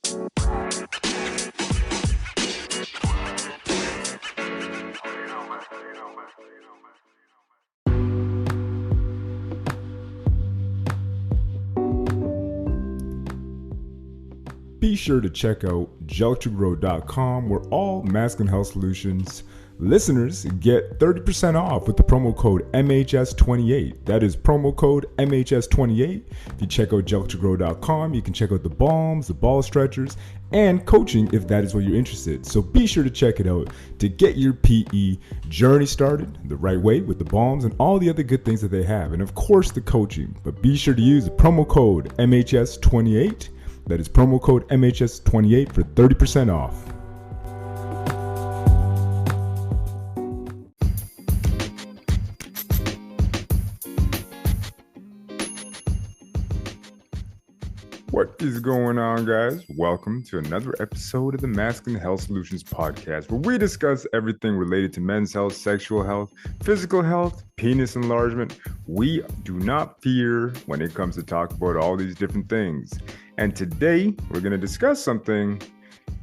Be sure to check out gel2grow.com, where all masculine health solutions listeners get 30% off with the promo code MHS28. That is promo code MHS28. If you check out gel2grow.com, you can check out the balms, the ball stretchers, and coaching if that is what you're interested. So be sure to check it out to get your PE journey started the right way with the balms and all the other good things that they have. And of course, the coaching. But be sure to use the promo code MHS28. That is promo code MHS28 for 30% off. What is going on, guys? Welcome to another episode of the Masculine Health Solutions Podcast, where we discuss everything related to men's health, sexual health, physical health, penis enlargement. We do not fear when it comes to talk about all these different things. And today, we're going to discuss something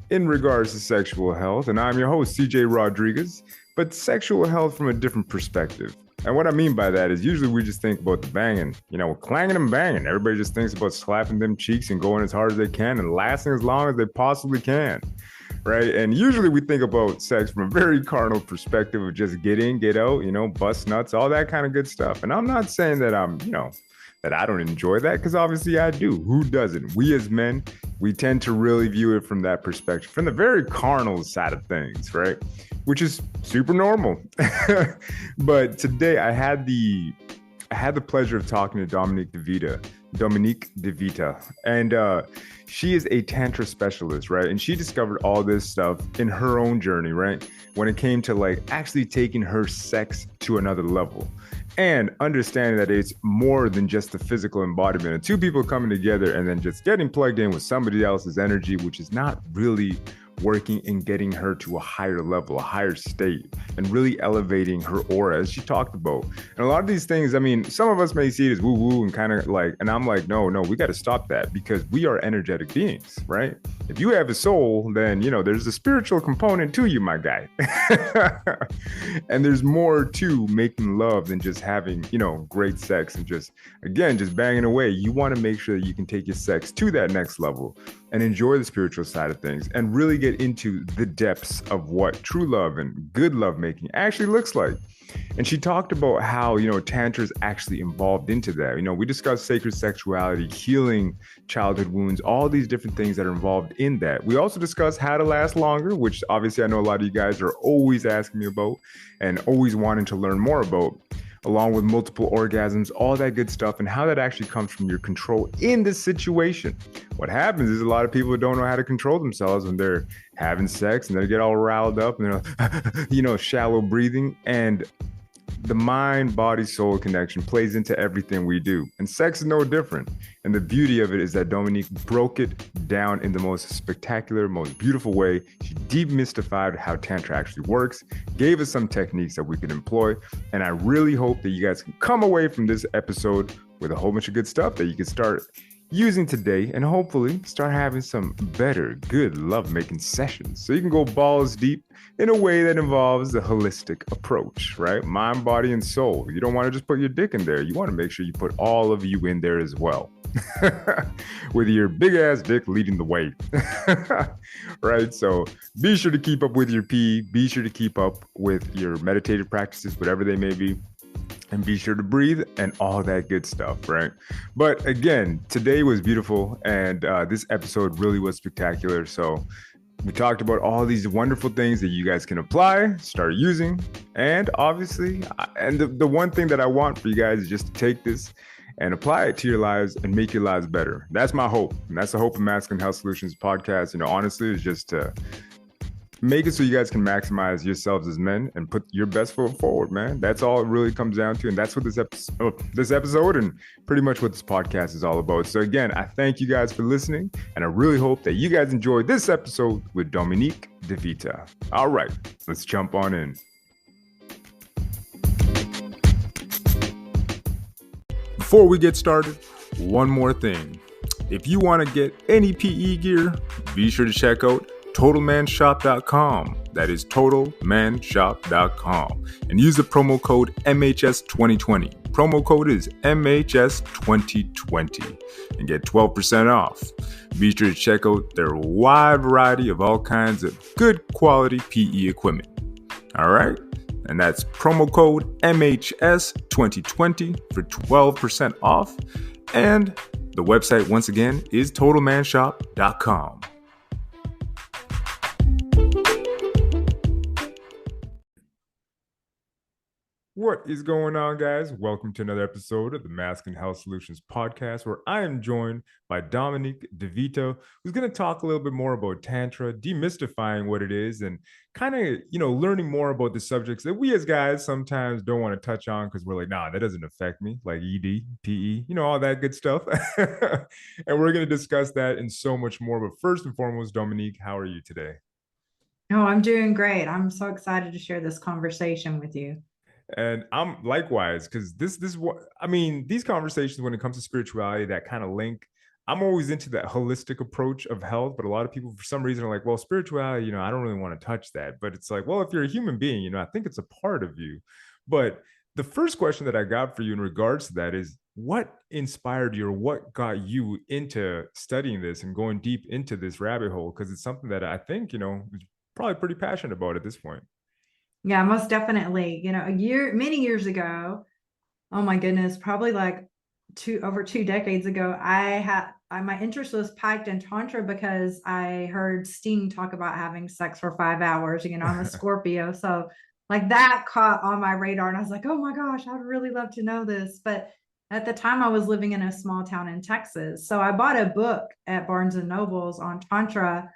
in regards to sexual health. And I'm your host, CJ Rodriguez, but sexual health from a different perspective. And what I mean by that is usually we just think about the banging, clanging and banging. Everybody just thinks about slapping them cheeks and going as hard as they can and lasting as long as they possibly can, right? And usually we think about sex from a very carnal perspective of just get in, get out, bust nuts, all that kind of good stuff. And I'm not saying that that I don't enjoy that, because obviously I do. Who doesn't? We as men, we tend to really view it from that perspective, from the very carnal side of things, right? Which is super normal. But today I had the pleasure of talking to Dominique D'vita, and she is a Tantra specialist, right? And she discovered all this stuff in her own journey, right? When it came to actually taking her sex to another level. And understanding that it's more than just the physical embodiment of two people coming together and then just getting plugged in with somebody else's energy, which is not really working and getting her to a higher level, a higher state, and really elevating her aura, as she talked about. And a lot of these things, some of us may see it as woo-woo and kind of and I'm like, no, we got to stop that, because we are energetic beings, right? If you have a soul, then, there's a spiritual component to you, my guy. And there's more to making love than just having, great sex and just banging away. You want to make sure that you can take your sex to that next level and enjoy the spiritual side of things and really get into the depths of what true love and good love making actually looks like. And she talked about how, Tantra is actually involved into that. We discussed sacred sexuality, healing childhood wounds, all these different things that are involved in that. We also discussed how to last longer, which obviously I know a lot of you guys are always asking me about and always wanting to learn more about, along with multiple orgasms, all that good stuff, and how that actually comes from your control in this situation. What happens is a lot of people don't know how to control themselves when they're having sex and they get all riled up and they're, shallow breathing. And the mind, body, soul connection plays into everything we do. And sex is no different. And the beauty of it is that Dominique broke it down in the most spectacular, most beautiful way. She demystified how Tantra actually works, gave us some techniques that we can employ. And I really hope that you guys can come away from this episode with a whole bunch of good stuff that you can start using today and hopefully start having some better, good love-making sessions. So you can go balls deep in a way that involves the holistic approach, right? Mind, body, and soul. You don't want to just put your dick in there. You want to make sure you put all of you in there as well. With your big ass dick leading the way. Right? So be sure to keep up with your pee. Be sure to keep up with your meditative practices, whatever they may be. And be sure to breathe and all that good stuff, right? But again, today was beautiful, and this episode really was spectacular. So we talked about all these wonderful things that you guys can apply, start using, and obviously, the one thing that I want for you guys is just to take this and apply it to your lives and make your lives better. That's my hope, and that's the hope of Masculine Health Solutions Podcast. Honestly, is just to make it so you guys can maximize yourselves as men and put your best foot forward, man. That's all it really comes down to. And that's what this episode and pretty much what this podcast is all about. So again, I thank you guys for listening, and I really hope that you guys enjoyed this episode with Dominique D'vita. All right, let's jump on in. Before we get started, one more thing. If you want to get any PE gear, be sure to check out TotalManShop.com. That is TotalManShop.com. And use the promo code MHS2020. Promo code is MHS2020 and get 12% off. Be sure to check out their wide variety of all kinds of good quality PE equipment. All right? And that's promo code MHS2020 for 12% off. And the website, once again, is TotalManShop.com. What is going on, guys? Welcome to another episode of the Masculine Health Solutions Podcast, where I am joined by Dominique D'vita, who's going to talk a little bit more about Tantra, demystifying what it is, and kind of, learning more about the subjects that we as guys sometimes don't want to touch on because we're like, nah, that doesn't affect me, like ED, PE, all that good stuff. And we're going to discuss that and so much more. But first and foremost, Dominique, how are you today? Oh, I'm doing great. I'm so excited to share this conversation with you. And I'm likewise, because this what I mean, these conversations when it comes to spirituality that kind of link. I'm always into that holistic approach of health, but a lot of people for some reason are like, well, spirituality, I don't really want to touch that. But it's like, well, if you're a human being, I think it's a part of you. But the first question that I got for you in regards to that is, what inspired you, or what got you into studying this and going deep into this rabbit hole? Because it's something that I think, is probably pretty passionate about at this point. Yeah, most definitely. Many years ago, oh my goodness, probably like over 2 decades ago, my interest was spiked in Tantra because I heard Sting talk about having sex for 5 hours. I'm a Scorpio. So like that caught on my radar and I was like, oh my gosh, I'd really love to know this. But at the time I was living in a small town in Texas. So I bought a book at Barnes and Nobles on Tantra,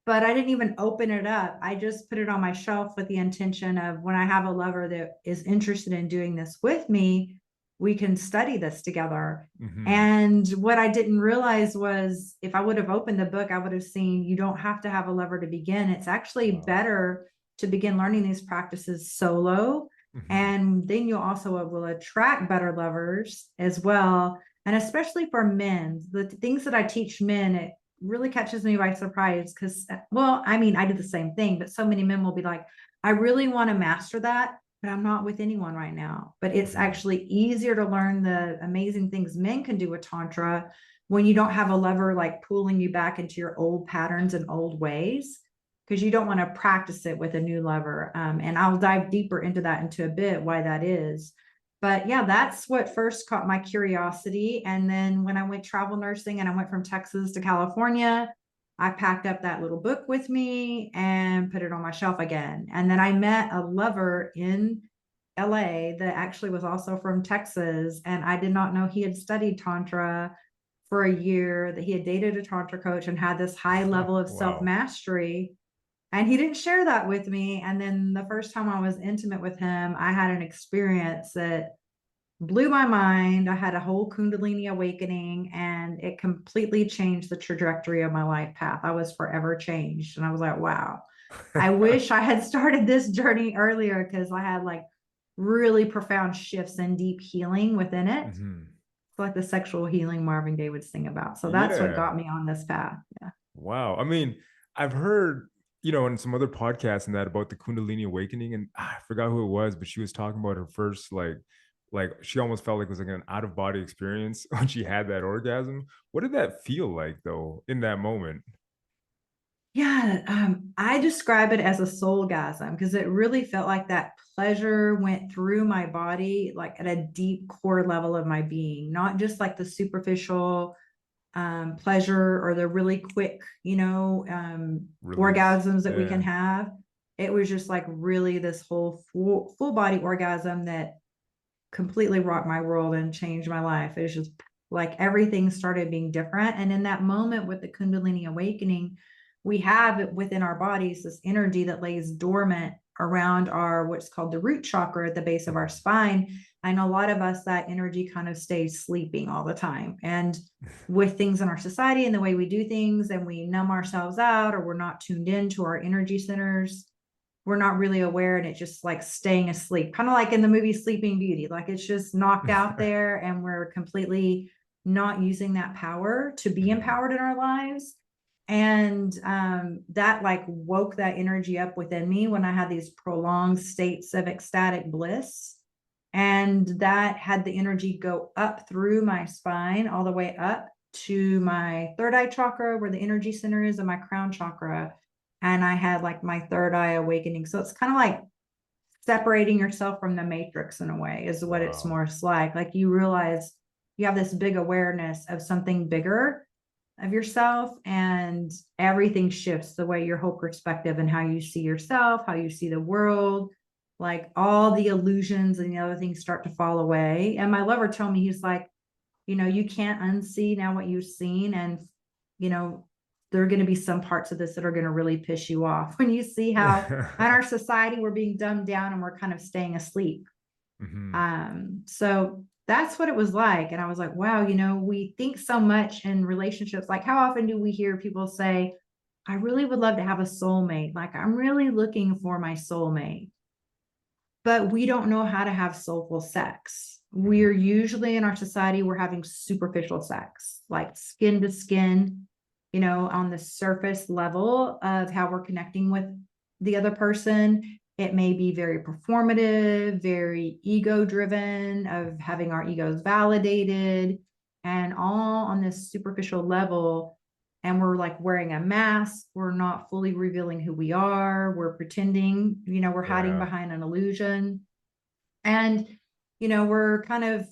but I didn't even open it up. I just put it on my shelf with the intention of, when I have a lover that is interested in doing this with me, we can study this together. Mm-hmm. And what I didn't realize was, if I would have opened the book, I would have seen you don't have to have a lover to begin. It's actually better to begin learning these practices solo. Mm-hmm. And then you also will attract better lovers as well. And especially for men, the things that I teach men, it really catches me by surprise because, I did the same thing, but so many men will be like, I really want to master that, but I'm not with anyone right now. But it's actually easier to learn the amazing things men can do with Tantra when you don't have a lover like pulling you back into your old patterns and old ways, because you don't want to practice it with a new lover. And I'll dive deeper into that into a bit, why that is. But yeah, that's what first caught my curiosity. And then when I went travel nursing and I went from Texas to California, I packed up that little book with me and put it on my shelf again. And then I met a lover in LA that actually was also from Texas. And I did not know he had studied Tantra for a year, that he had dated a Tantra coach and had this high level of self-mastery. And he didn't share that with me. And then the first time I was intimate with him, I had an experience that blew my mind. I had a whole Kundalini awakening and it completely changed the trajectory of my life path. I was forever changed. And I was like, wow, I wish I had started this journey earlier, because I had like really profound shifts and deep healing within it. Mm-hmm. It's like the sexual healing Marvin Gaye would sing about. So that's what got me on this path. Yeah. Wow. I mean, I've heard in some other podcasts and that about the Kundalini awakening, and I forgot who it was, but she was talking about her first, like she almost felt like it was like an out of body experience when she had that orgasm. What did that feel like though in that moment? Yeah, I describe it as a soulgasm, because it really felt like that pleasure went through my body, like at a deep core level of my being, not just like the superficial pleasure or the really quick, orgasms that we can have. It was just like really this whole full body orgasm that completely rocked my world and changed my life. It was just like everything started being different. And in that moment with the Kundalini awakening, we have within our bodies this energy that lays dormant around our what's called the root chakra at the base of our spine. And a lot of us, that energy kind of stays sleeping all the time. And with things in our society and the way we do things, and we numb ourselves out, or we're not tuned into our energy centers, we're not really aware, and it's just like staying asleep, kind of like in the movie Sleeping Beauty. Like it's just knocked out there and we're completely not using that power to be empowered in our lives. And that like woke that energy up within me when I had these prolonged states of ecstatic bliss. And that had the energy go up through my spine, all the way up to my third eye chakra, where the energy center is, and my crown chakra. And I had like my third eye awakening. So it's kind of like separating yourself from the matrix in a way, is what it's more like. Like you realize you have this big awareness of something bigger of yourself, and everything shifts the way your whole perspective and how you see yourself, how you see the world, like all the illusions and the other things start to fall away. And my lover told me, he's like, you know, you can't unsee now what you've seen. And, you know, there are going to be some parts of this that are going to really piss you off when you see how in our society we're being dumbed down and we're kind of staying asleep. So that's what it was like. And I was like, wow, you know, we think so much in relationships. Like, how often do we hear people say, I really would love to have a soulmate. Like, I'm really looking for my soulmate. But we don't know how to have soulful sex. We're usually in our society, we're having superficial sex, like skin to skin, you know, on the surface level of how we're connecting with the other person. It may be very performative, very ego driven, of having our egos validated, and all on this superficial level. And we're like wearing a mask. We're not fully revealing who we are. We're pretending, you know, we're hiding behind an illusion. And, you know, we're kind of,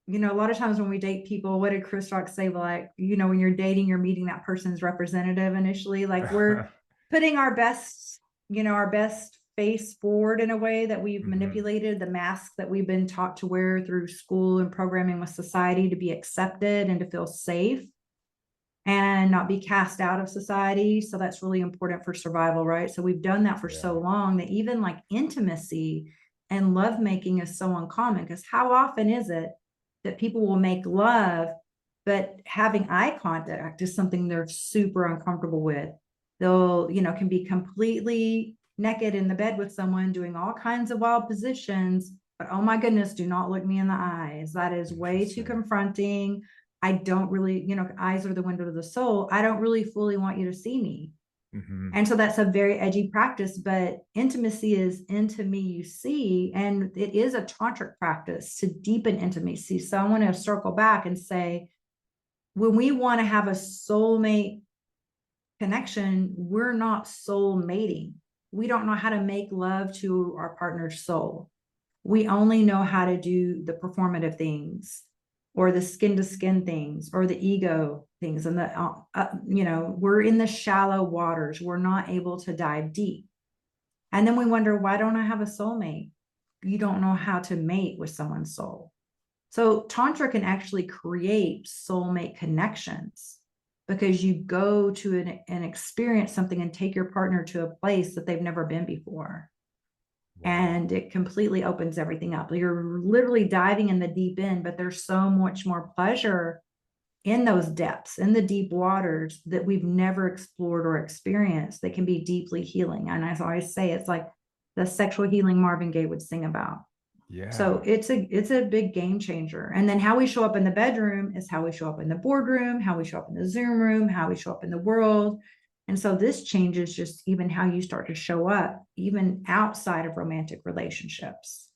you know, a lot of times when we date people, what did Chris Rock say? Like, you know, when you're dating, you're meeting that person's representative initially. Like we're putting our best, you know, our best face forward in a way that we've manipulated the mask that we've been taught to wear through school and programming with society to be accepted and to feel safe and not be cast out of society. So that's really important for survival, right? So we've done that for so long that even like intimacy and lovemaking is so uncommon, because how often is it that people will make love, but having eye contact is something they're super uncomfortable with. They'll, you know, can be completely naked in the bed with someone doing all kinds of wild positions, but oh my goodness, do not look me in the eyes. That is way too confronting. I don't really, you know, eyes are the window to the soul. I don't really fully want you to see me. And so that's a very edgy practice, but intimacy is into me, you see, and it is a tantric practice to deepen intimacy. So I want to circle back and say, when we want to have a soulmate connection, we're not soul mating. We don't know how to make love to our partner's soul. We only know how to do the performative things, or the skin to skin things, or the ego things. And the, you know, we're in the shallow waters. We're not able to dive deep. And then we wonder, why don't I have a soulmate? You don't know how to mate with someone's soul. So Tantra can actually create soulmate connections, because you go to an experience something and take your partner to a place that they've never been before. And it completely opens everything up. You're literally diving in the deep end, but there's so much more pleasure in those depths, in the deep waters that we've never explored or experienced, that can be deeply healing. And as I always say, it's like the sexual healing Marvin Gaye would sing about. So it's a big game changer. And then how we show up in the bedroom is how we show up in the boardroom, how we show up in the Zoom room, how we show up in the world. And so this changes just even how you start to show up, even outside of romantic relationships.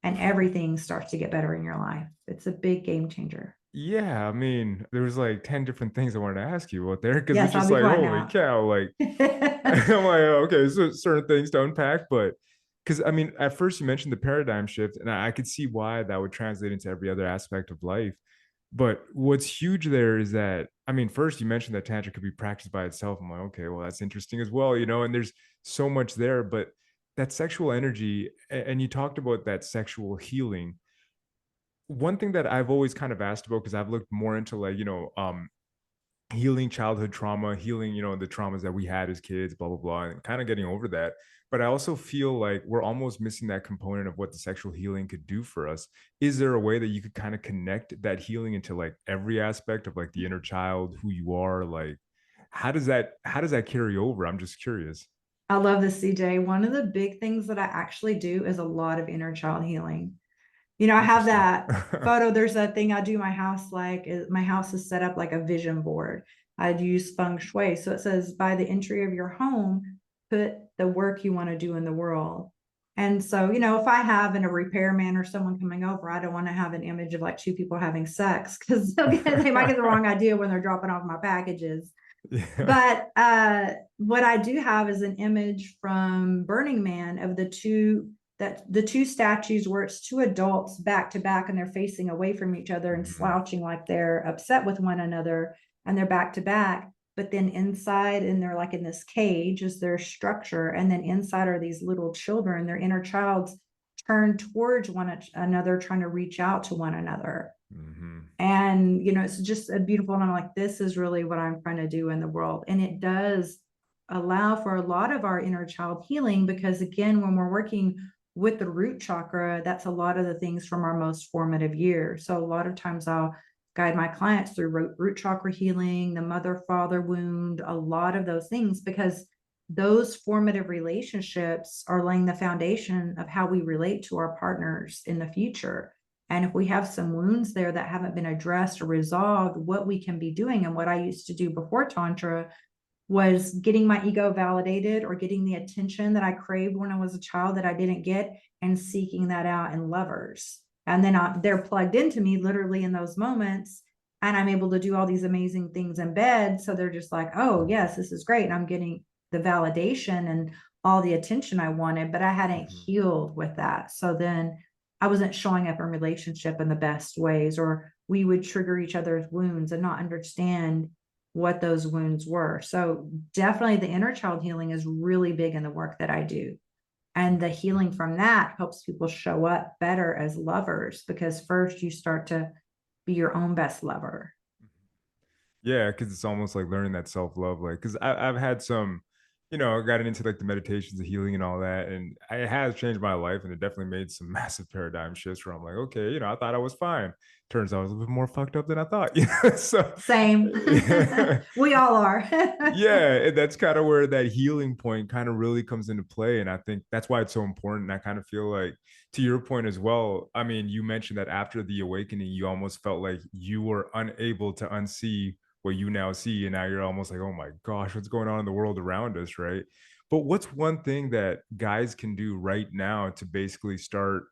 And everything starts to get better in your life. It's a big game changer. Yeah, I mean, there was like 10 different things I wanted to ask you about there, because Yes, it's just I'll be like, quiet holy now. cow, like I'm like, okay, so certain things to unpack, but because I mean, at first you mentioned the paradigm shift, and I could see why that would translate into every other aspect of life. But what's huge there is that, I mean, first you mentioned that Tantra could be practiced by itself. I'm like, okay, well, that's interesting as well, you know, and there's so much there, but that sexual energy, and you talked about that sexual healing. One thing that I've always kind of asked about, because I've looked more into like, you know, healing childhood trauma, healing, you know, the traumas that we had as kids, blah, blah, blah, and kind of getting over that. But I also feel like we're almost missing that component of what the sexual healing could do for us. Is there a way that you could kind of connect that healing into like every aspect of like the inner child, who you are? Like, how does that carry over? I'm just curious. I love this, CJ. One of the big things that I actually do is a lot of inner child healing. I have Interesting. that photo. There's a thing I do my house, my house is set up like a vision board. I'd use feng shui. So it says, by the entry of your home, put the work you want to do in the world. And so, if I have a repairman or someone coming over, I don't want to have an image of like two people having sex because they might get the wrong idea when they're dropping off my packages. Yeah. But what I do have is an image from Burning Man of the two statues where it's two adults back to back and they're facing away from each other and slouching like they're upset with one another, and they're back to back. But then inside, and they're like in this cage is their structure, and then inside are these little children, their inner childs turned towards one another, trying to reach out to one another. Mm-hmm. And it's just a beautiful, and I'm like, this is really what I'm trying to do in the world. And it does allow for a lot of our inner child healing, because again, when we're working with the root chakra, that's a lot of the things from our most formative years. So a lot of times I'll guide my clients through root chakra healing, the mother father wound, a lot of those things, because those formative relationships are laying the foundation of how we relate to our partners in the future. And if we have some wounds there that haven't been addressed or resolved, what we can be doing, and what I used to do before Tantra, was getting my ego validated or getting the attention that I craved when I was a child that I didn't get, and seeking that out in lovers. And then they're plugged into me literally in those moments. And I'm able to do all these amazing things in bed. So they're just like, oh, yes, this is great. And I'm getting the validation and all the attention I wanted, but I hadn't healed with that. So then I wasn't showing up in relationship in the best ways, or we would trigger each other's wounds and not understand what those wounds were. So definitely the inner child healing is really big in the work that I do. And the healing from that helps people show up better as lovers, because first you start to be your own best lover. Yeah, because it's almost like learning that self-love. Like, because I've had some, gotten into like the meditations, the healing and all that. And it has changed my life, and it definitely made some massive paradigm shifts where I'm like, okay, I thought I was fine. Turns out I was a little bit more fucked up than I thought. So Same. We all are. yeah, and that's kind of where that healing point kind of really comes into play. And I think that's why it's so important. I kind of feel like, to your point as well, I mean, you mentioned that after the awakening, you almost felt like you were unable to unsee what you now see. And now you're almost like, oh my gosh, what's going on in the world around us, right? But what's one thing that guys can do right now to basically start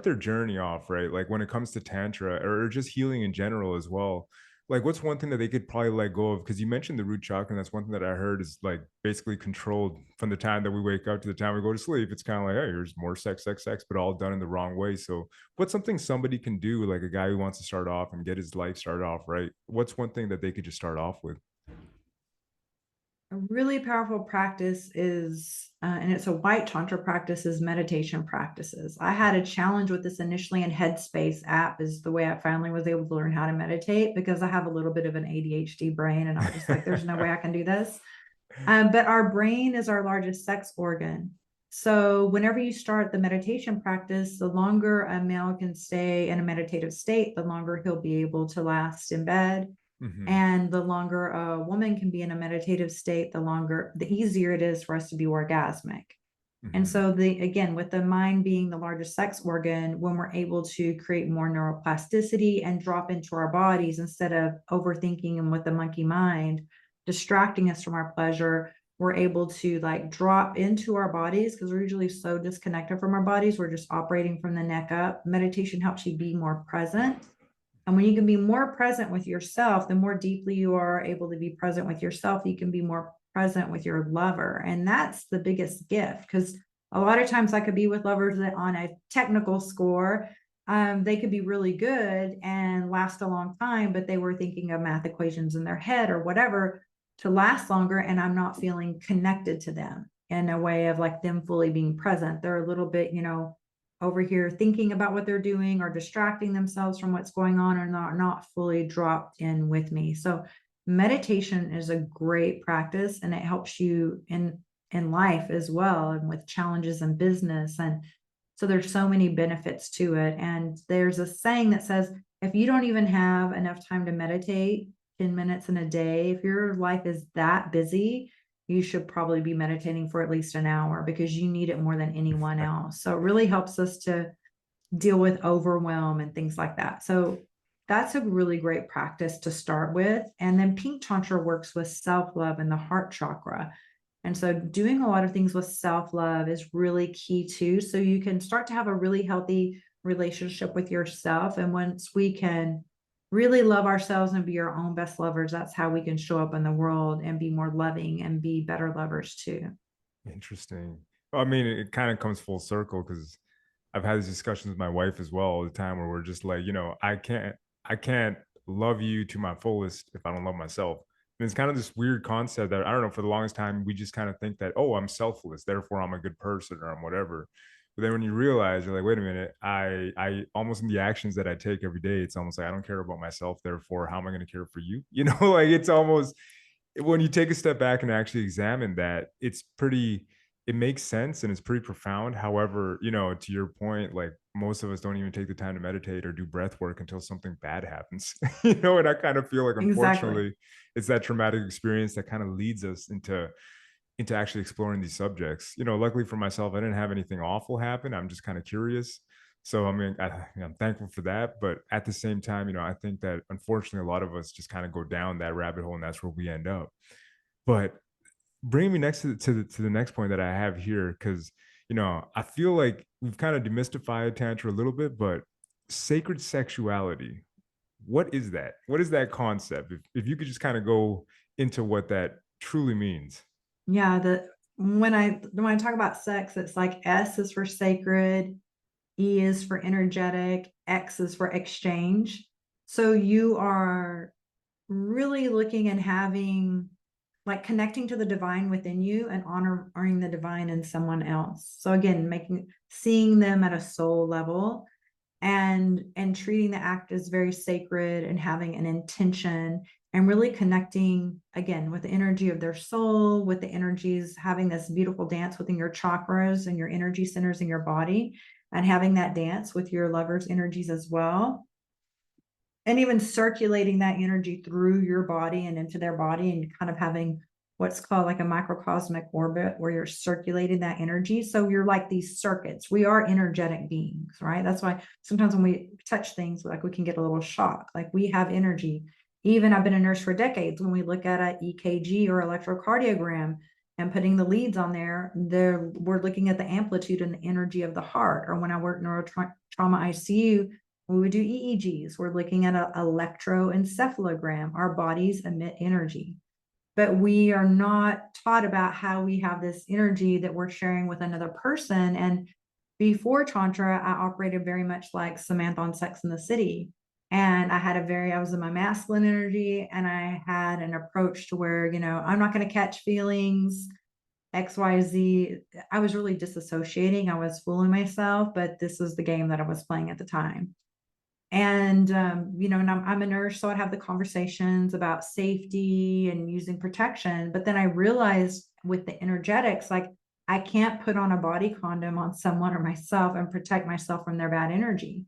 their journey off, right? Like when it comes to tantra or just healing in general as well, like what's one thing that they could probably let go of? Because you mentioned the root chakra, and that's one thing that I heard is like basically controlled from the time that we wake up to the time we go to sleep. It's kind of like, hey, here's more sex, sex, sex, but all done in the wrong way. So what's something somebody can do, like a guy who wants to start off and get his life started off right? What's one thing that they could just start off with? A really powerful practice is, and it's a white tantra practice, is meditation practices. I had a challenge with this initially, and Headspace app is the way I finally was able to learn how to meditate, because I have a little bit of an ADHD brain, and I was just like, there's no way I can do this. But our brain is our largest sex organ. So whenever you start the meditation practice, the longer a male can stay in a meditative state, the longer he'll be able to last in bed. Mm-hmm. And the longer a woman can be in a meditative state, the easier it is for us to be orgasmic. And Mm-hmm. so again, with the mind being the largest sex organ, when we're able to create more neuroplasticity and drop into our bodies instead of overthinking and with the monkey mind distracting us from our pleasure, we're able to like drop into our bodies, because we're usually so disconnected from our bodies. We're just operating from the neck up. Meditation helps you be more present. And when you can be more present with yourself, the more deeply you are able to be present with yourself, you can be more present with your lover. And that's the biggest gift, because a lot of times I could be with lovers that on a technical score, they could be really good and last a long time, but they were thinking of math equations in their head or whatever to last longer. And I'm not feeling connected to them in a way of like them fully being present. They're a little bit, over here thinking about what they're doing or distracting themselves from what's going on, or not fully dropped in with me. So meditation is a great practice, and it helps you in life as well, and with challenges in business. And so there's so many benefits to it. And there's a saying that says, if you don't even have enough time to meditate 10 minutes in a day, if your life is that busy, you should probably be meditating for at least an hour, because you need it more than anyone else. So it really helps us to deal with overwhelm and things like that. So that's a really great practice to start with. And then Pink Tantra works with self-love and the heart chakra. And so doing a lot of things with self-love is really key too. So you can start to have a really healthy relationship with yourself. And once we can really love ourselves and be our own best lovers, that's how we can show up in the world and be more loving and be better lovers too. Interesting. Well, I mean, it kind of comes full circle because I've had these discussions with my wife as well all the time where we're just like, I can't love you to my fullest if I don't love myself. And it's kind of this weird concept that I don't know, for the longest time, we just kind of think that, oh, I'm selfless, therefore I'm a good person or I'm whatever. But then when you realize you're like, wait a minute, I almost in the actions that I take every day, it's almost like I don't care about myself, therefore, how am I going to care for you? Like it's almost when you take a step back and actually examine that, it makes sense and it's pretty profound. However, to your point, like most of us don't even take the time to meditate or do breath work until something bad happens. And I kind of feel like Exactly. unfortunately it's that traumatic experience that kind of leads us into actually exploring these subjects. Luckily for myself, I didn't have anything awful happen. I'm just kind of curious. So, I mean, I'm thankful for that. But at the same time, I think that unfortunately, a lot of us just kind of go down that rabbit hole and that's where we end up. But bring me next to the next point that I have here, because, I feel like we've kind of demystified Tantra a little bit, but sacred sexuality, what is that? What is that concept? If you could just kind of go into what that truly means. Yeah, when I talk about sex, it's like S is for sacred, E is for energetic, X is for exchange. So you are really looking and having like connecting to the divine within you and honoring the divine in someone else. So again, seeing them at a soul level and treating the act as very sacred and having an intention and really connecting again with the energy of their soul, with the energies, having this beautiful dance within your chakras and your energy centers in your body, and having that dance with your lover's energies as well, and even circulating that energy through your body and into their body, and kind of having what's called like a microcosmic orbit where you're circulating that energy. So you're like these circuits. We are energetic beings, right? That's why sometimes when we touch things, like we can get a little shock. Like we have energy. Even I've been a nurse for decades. When we look at an EKG or electrocardiogram and putting the leads on there, we're looking at the amplitude and the energy of the heart. Or when I work neurotrauma ICU, when we do EEGs, we're looking at an electroencephalogram. Our bodies emit energy, but we are not taught about how we have this energy that we're sharing with another person. And before Tantra, I operated very much like Samantha on Sex and the City. And I was in my masculine energy, and I had an approach to where, I'm not going to catch feelings, XYZ. I was really disassociating. I was fooling myself, but this was the game that I was playing at the time. And and I'm a nurse, so I'd have the conversations about safety and using protection. But then I realized with the energetics, like I can't put on a body condom on someone or myself and protect myself from their bad energy.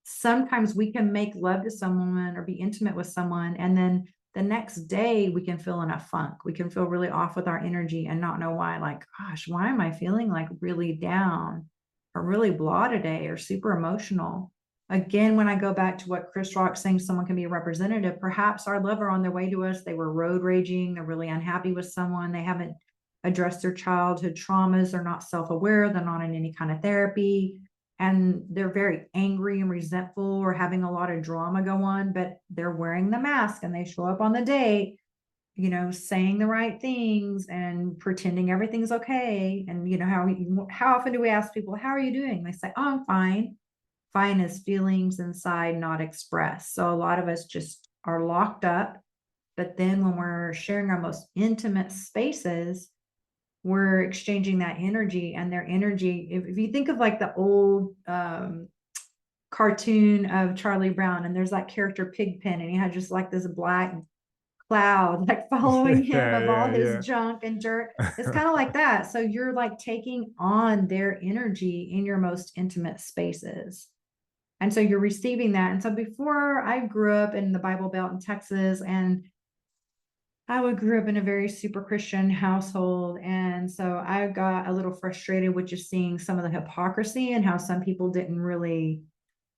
Sometimes we can make love to someone or be intimate with someone, and then the next day we can feel in a funk. We can feel really off with our energy and not know why. Like, gosh, why am I feeling like really down or really blah today or super emotional? Again, when I go back to what Chris Rock saying, someone can be a representative, perhaps our lover on their way to us, they were road raging, they're really unhappy with someone, they haven't addressed their childhood traumas, they're not self-aware, they're not in any kind of therapy, and they're very angry and resentful or having a lot of drama go on, but they're wearing the mask and they show up on the date, saying the right things and pretending everything's okay. And how often do we ask people, how are you doing? They say, oh, I'm fine. Fine is feelings inside, not expressed. So a lot of us just are locked up. But then when we're sharing our most intimate spaces, we're exchanging that energy, and their energy. If you think of like the old cartoon of Charlie Brown, and there's that character Pigpen, and he had just like this black cloud like following him of all his Yeah, junk and dirt. It's yeah. kind of like that. So you're like taking on their energy in your most intimate spaces. And so you're receiving that. And so before, I grew up in the Bible Belt in Texas, and I grew up in a very super Christian household. And so I got a little frustrated with just seeing some of the hypocrisy and how some people didn't really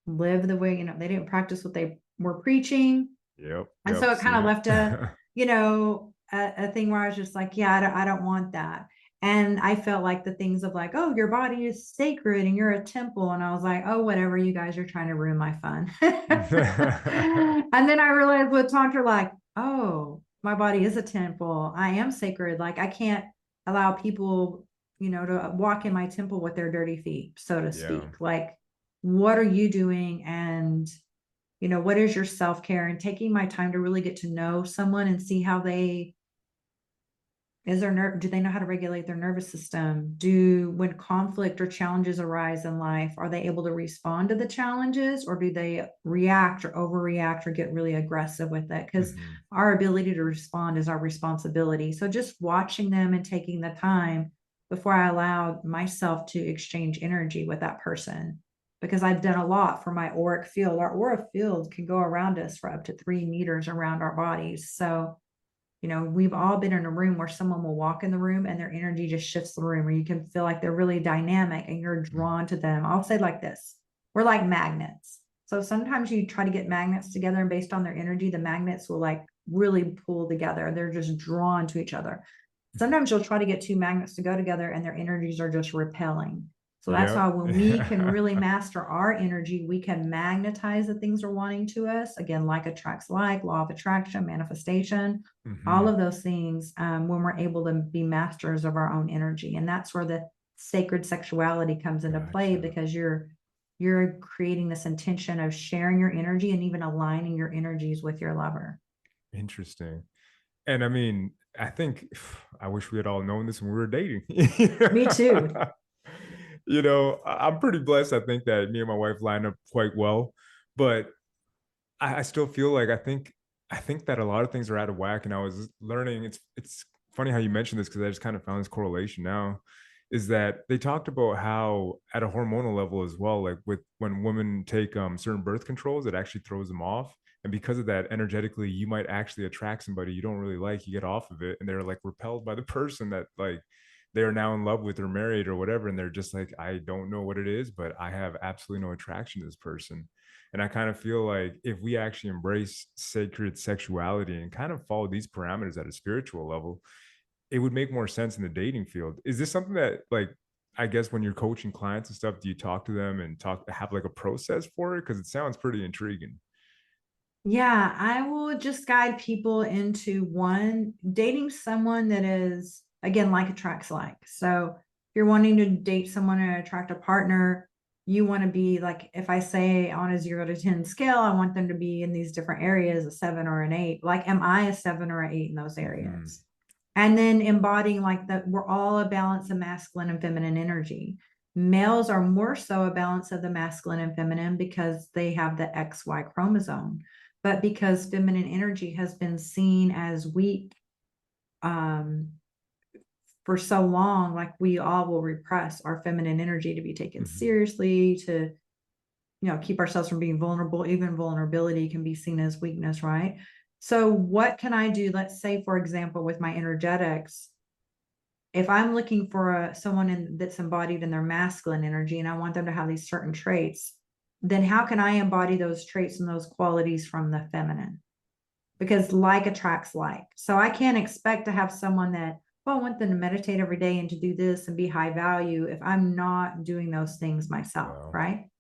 live the way, they didn't practice what they were preaching. Yep. And so Yep. it kind of Seen left it. a thing where I was just like, yeah, I don't want that. And I felt like the things of like, oh, your body is sacred and you're a temple. And I was like, oh, whatever, you guys are trying to ruin my fun. And then I realized with Tantra, like, oh, my body is a temple. I am sacred. Like, I can't allow people, to walk in my temple with their dirty feet, so to Yeah. speak. Like, what are you doing? And what is your self-care, and taking my time to really get to know someone and see how do they know how to regulate their nervous system? When conflict or challenges arise in life, are they able to respond to the challenges, or do they react or overreact or get really aggressive with it? Because Mhm. our ability to respond is our responsibility. So just watching them and taking the time before I allow myself to exchange energy with that person, because I've done a lot for my auric field. Our auric field can go around us for up to 3 meters around our bodies. So we've all been in a room where someone will walk in the room and their energy just shifts the room, or you can feel like they're really dynamic and you're drawn to them. I'll say like this: we're like magnets. So sometimes you try to get magnets together, and based on their energy, the magnets will like really pull together. They're just drawn to each other. Sometimes you'll try to get two magnets to go together and their energies are just repelling. So that's Yep. how, when we can really master our energy, we can magnetize the things we're wanting to us. Again, like attracts like, law of attraction, manifestation, all Mhm. of those things, when we're able to be masters of our own energy. And that's where the sacred sexuality comes into play, Gotcha. because you're creating this intention of sharing your energy and even aligning your energies with your lover. Interesting. And I mean, I think I wish we had all known this when we were dating. Me too. I'm pretty blessed. I think that me and my wife line up quite well, but I still feel like I think that a lot of things are out of whack. And I was learning. It's funny how you mentioned this, because I just kind of found this correlation now. Is that they talked about how at a hormonal level as well, like with when women take certain birth controls, it actually throws them off. And because of that, energetically, you might actually attract somebody you don't really like. You get off of it, and they're like repelled by the person that like they are now in love with or married or whatever. And they're just like, I don't know what it is, but I have absolutely no attraction to this person. And I kind of feel like if we actually embrace sacred sexuality and kind of follow these parameters at a spiritual level, it would make more sense in the dating field. Is this something that, like, I guess when you're coaching clients and stuff, do you talk to them and have like a process for it? Because it sounds pretty intriguing. Yeah, I will just guide people into one, dating someone that is, again, like attracts like. So if you're wanting to date someone and attract a partner, you want to be like, if I say on a 0 to 10 scale, I want them to be in these different areas, a 7 or an 8. Like, am I a 7 or an 8 in those Hmm. areas? And then embodying like that, we're all a balance of masculine and feminine energy. Males are more so a balance of the masculine and feminine because they have the XY chromosome. But because feminine energy has been seen as weak, um, for so long, like we all will repress our feminine energy to be taken Hmm. seriously, to keep ourselves from being vulnerable. Even vulnerability can be seen as weakness, right? So what can I do? Let's say, for example, with my energetics, if I'm looking for that's embodied in their masculine energy and I want them to have these certain traits, then how can I embody those traits and those qualities from the feminine? Because like attracts like. So I can't expect to have someone that, well, I want them to meditate every day and to do this and be high value if I'm not doing those things myself, Wow. right?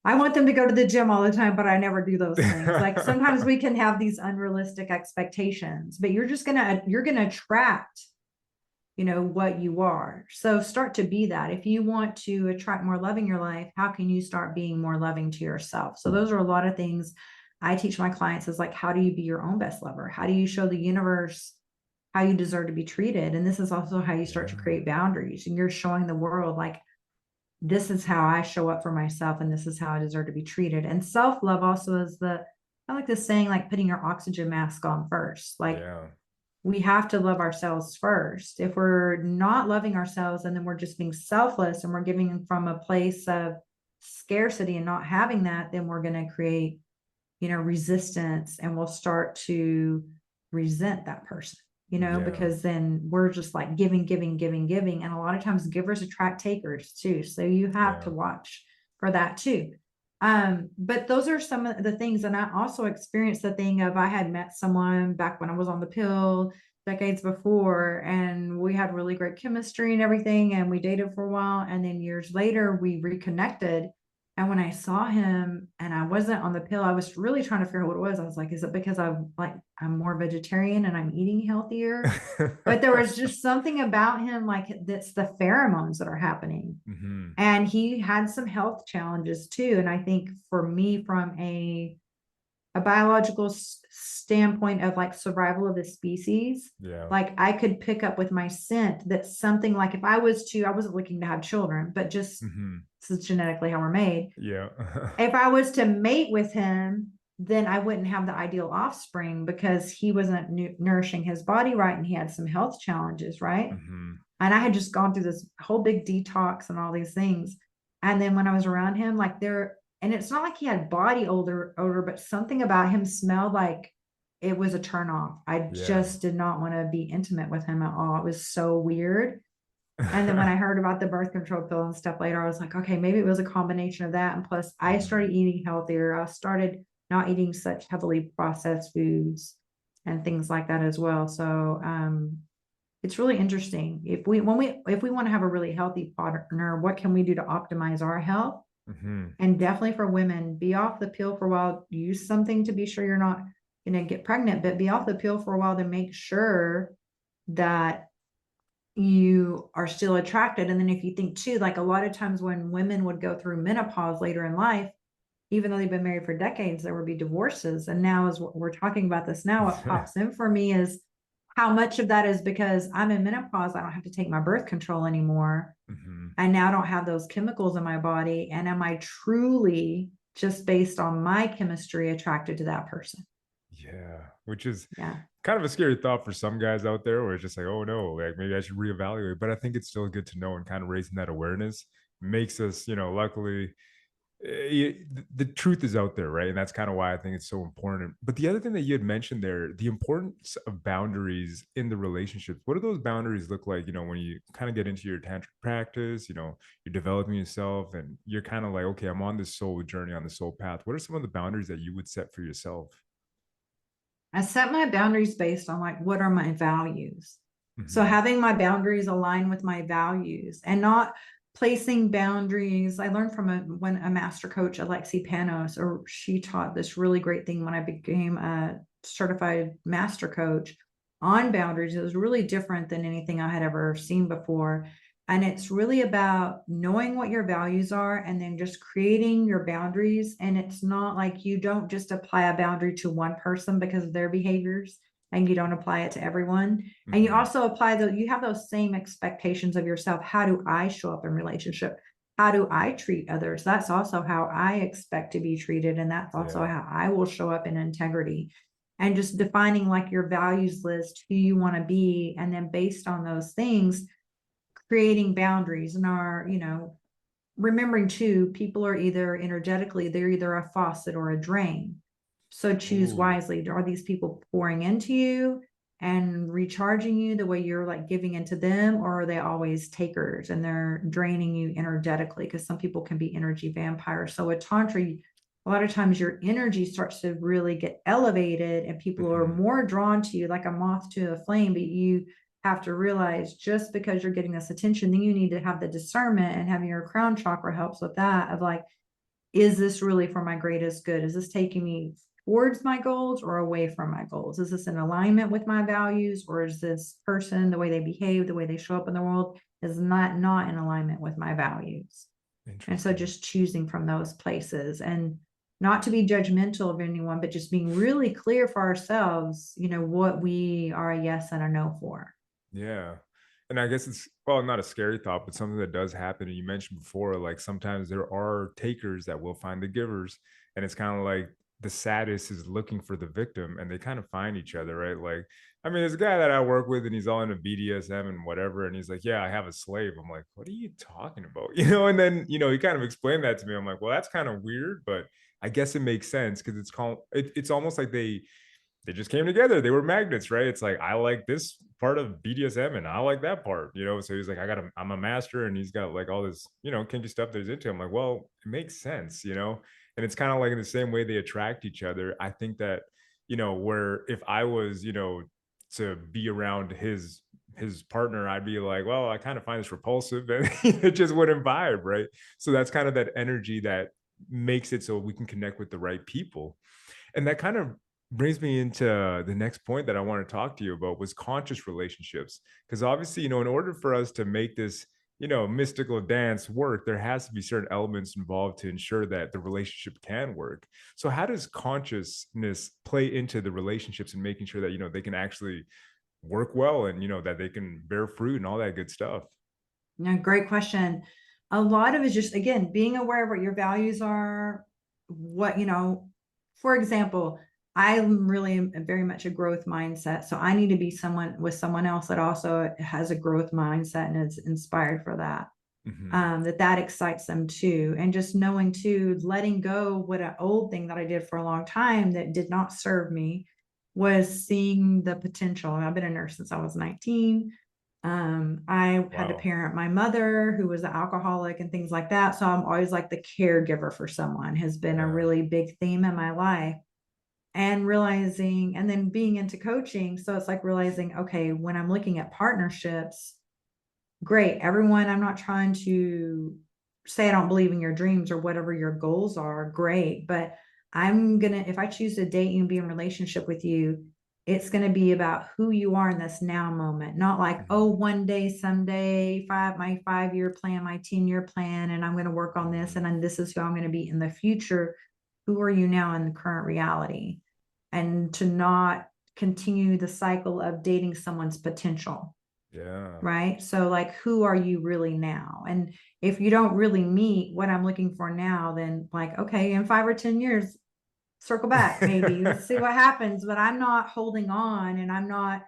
I want them to go to the gym all the time, but I never do those things. Like, sometimes we can have these unrealistic expectations, but you're gonna attract, what you are. So start to be that. If you want to attract more love in your life, how can you start being more loving to yourself? So those are a lot of things I teach my clients, is like, how do you be your own best lover? How do you show the universe how you deserve to be treated? And this is also how you start to Yeah. create boundaries, and you're showing the world, like, this is how I show up for myself and this is how I deserve to be treated. And self-love also is I like this saying, like putting your oxygen mask on first. Like, Yeah. we have to love ourselves first. If we're not loving ourselves and then we're just being selfless and we're giving from a place of scarcity and not having that, then we're going to create, resistance, and we'll start to resent that person, Yeah. because then we're just like giving, giving, giving, giving. And a lot of times givers attract takers too. So you have to Yeah. watch for that too. But those are some of the things. And I also experienced the thing of I had met someone back when I was on the pill decades before, and we had really great chemistry and everything. And we dated for a while. And then years later, we reconnected. And when I saw him and I wasn't on the pill, I was really trying to figure out what it was. I was like, is it because I'm more vegetarian and I'm eating healthier? But there was just something about him, like that's the pheromones that are happening. Hmm. And he had some health challenges too. And I think for me, from a biological standpoint of like survival of the species, Yeah. like I could pick up with my scent that something like if I wasn't looking to have children, but just Hmm. this is genetically how we're made. Yeah. If I was to mate with him, then I wouldn't have the ideal offspring because he wasn't nourishing his body right and he had some health challenges, right? Hmm. And I had just gone through this whole big detox and all these things. And then when I was around him, like and it's not like he had body odor, but something about him smelled like it was a turn off. I Yeah. just did not want to be intimate with him at all. It was so weird. And then when I heard about the birth control pill and stuff later, I was like, okay, maybe it was a combination of that. And plus, I started Mhm. eating healthier. I started not eating such heavily processed foods and things like that as well. So it's really interesting. If we want to have a really healthy partner, what can we do to optimize our health? Mhm. And definitely for women, be off the pill for a while. Use something to be sure you're not going to get pregnant, but be off the pill for a while to make sure that you are still attracted. And then if you think too, like a lot of times when women would go through menopause later in life, even though they've been married for decades, there would be divorces. And now, as we're talking about this now, what pops in for me is how much of that is because I'm in menopause. I don't have to take my birth control anymore. Mhm. I now don't have those chemicals in my body. And am I truly just based on my chemistry attracted to that person? Yeah, which is Yeah. kind of a scary thought for some guys out there where it's just like, oh no, like maybe I should reevaluate. But I think it's still good to know, and kind of raising that awareness makes us, luckily the truth is out there, right? And that's kind of why I think it's so important. But the other thing that you had mentioned there, the importance of boundaries in the relationships. What do those boundaries look like? When you kind of get into your tantric practice, you're developing yourself and you're kind of like, okay, I'm on this soul journey, on the soul path. What are some of the boundaries that you would set for yourself? I set my boundaries based on like what are my values. So Hmm. having my boundaries align with my values and not placing boundaries. I learned from a master coach, Alexi Panos, or she taught this really great thing when I became a certified master coach on boundaries. It was really different than anything I had ever seen before. And it's really about knowing what your values are and then just creating your boundaries. And it's not like you don't just apply a boundary to one person because of their behaviors and you don't apply it to everyone. And you Hmm. also you have those same expectations of yourself. How do I show up in relationship? How do I treat others? That's also how I expect to be treated. And that's also Yeah. how I will show up in integrity. And just defining like your values list, who you want to be. And then based on those things, creating boundaries and remembering too, people are either energetically, they're either a faucet or a drain. So choose Ooh. wisely. Are these people pouring into you and recharging you the way you're like giving into them, or are they always takers and they're draining you energetically? Because some people can be energy vampires. So with Tantra, a lot of times your energy starts to really get elevated and people are Hmm. more drawn to you like a moth to a flame, but you have to realize just because you're getting this attention, then you need to have the discernment, and having your crown chakra helps with that of like, is this really for my greatest good? Is this taking me towards my goals or away from my goals? Is this in alignment with my values, or is this person, the way they behave, the way they show up in the world is not in alignment with my values? And so Interesting. just choosing from those places and not to be judgmental of anyone, but just being really clear for ourselves, what we are a yes and a no for. Yeah. And I guess it's, well, not a scary thought, but something that does happen. And you mentioned before, like sometimes there are takers that will find the givers. And it's kind of like the sadist is looking for the victim and they kind of find each other, right? Like, I mean, there's a guy that I work with and he's all into BDSM and whatever. And he's like, yeah, I have a slave. I'm like, what are you talking about? And then, he kind of explained that to me. I'm like, well, that's kind of weird, but I guess it makes sense because it's almost like they just came together. They were magnets, right? It's like I like this part of BDSM and I like that part, you know. So he's like, I'm a master, and he's got like all this, you know, kinky stuff that he's into. I'm like, well, it makes sense, you know. And it's kind of like in the same way they attract each other. I think that, you know, where if I was, you know, to be around his partner, I'd be like, well, I kind of find this repulsive, and it just wouldn't vibe, right? So that's kind of that energy that makes it so we can connect with the right people. And that kind of brings me into the next point that I want to talk to you about was conscious relationships. Because obviously, you know, in order for us to make this, you know, mystical dance work, there has to be certain elements involved to ensure that the relationship can work. So how does consciousness play into the relationships and making sure that, you know, they can actually work well, and, you know, that they can bear fruit and all that good stuff? Yeah, great question. A lot of it is just, again, being aware of what your values are, what, you know, for example, I'm really very much a growth mindset. So I need to be someone with someone else that also has a growth mindset and is inspired for that. Hmm. That excites them too. And just knowing too, letting go what an old thing that I did for a long time that did not serve me was seeing the potential. I've been a nurse since I was 19. I had to Wow. parent my mother who was an alcoholic and things like that. So I'm always like the caregiver for someone has been a Yeah. really big theme in my life. And realizing, and then being into coaching. So it's like realizing, okay, when I'm looking at partnerships, great, everyone, I'm not trying to say I don't believe in your dreams or whatever your goals are, great, but if I choose to date you and be in relationship with you, it's gonna be about who you are in this now moment, not like, oh, Hmm. one day, someday, my 5-year plan, my 10-year plan, and I'm gonna work on this, Hmm. and then this is who I'm gonna be in the future. Who are you now in the current reality? And to not continue the cycle of dating someone's potential. Yeah. Right? So like, who are you really now? And if you don't really meet what I'm looking for now, then like, okay, in 5 or 10 years, circle back, maybe let's see what happens. But I'm not holding on, and I'm not,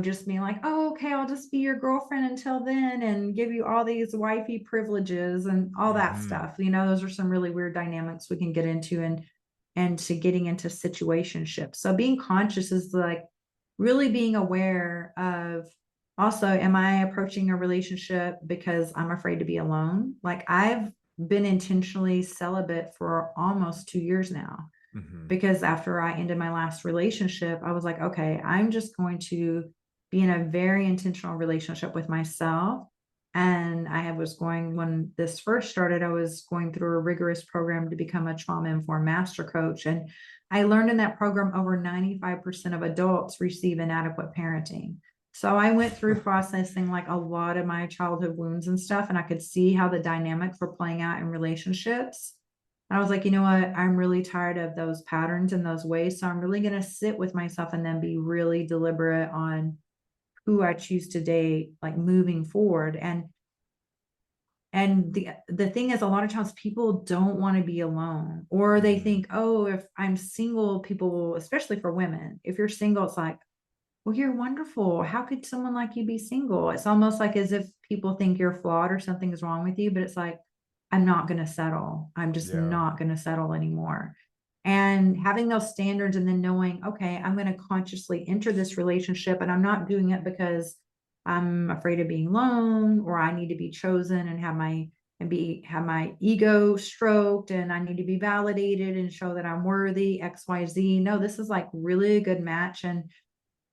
just being like, oh, okay, I'll just be your girlfriend until then and give you all these wifey privileges and all that Hmm. stuff. Those are some really weird dynamics we can get into, and to getting into situationships. So being conscious is like really being aware of, also, am I approaching a relationship because I'm afraid to be alone? Like, I've been intentionally celibate for almost 2 years now, Hmm. because after I ended my last relationship, I was like, okay, I'm just going to be in a very intentional relationship with myself. And when this first started, I was going through a rigorous program to become a trauma informed master coach. And I learned in that program over 95% of adults receive inadequate parenting. So I went through processing like a lot of my childhood wounds and stuff, and I could see how the dynamics were playing out in relationships. I was like, you know what? I'm really tired of those patterns and those ways. So I'm really going to sit with myself and then be really deliberate on who I choose to date, like moving forward. And the thing is, a lot of times people don't want to be alone, or they Hmm. think, oh, if I'm single, people will, especially for women, if you're single, it's like, well, you're wonderful. How could someone like you be single? It's almost like as if people think you're flawed or something is wrong with you, but it's like, I'm not going to settle. I'm just Yeah. not going to settle anymore. And having those standards, and then knowing, okay, I'm going to consciously enter this relationship, and I'm not doing it because I'm afraid of being alone, or I need to be chosen and have my ego stroked, and I need to be validated and show that I'm worthy, XYZ. No, this is like really a good match. And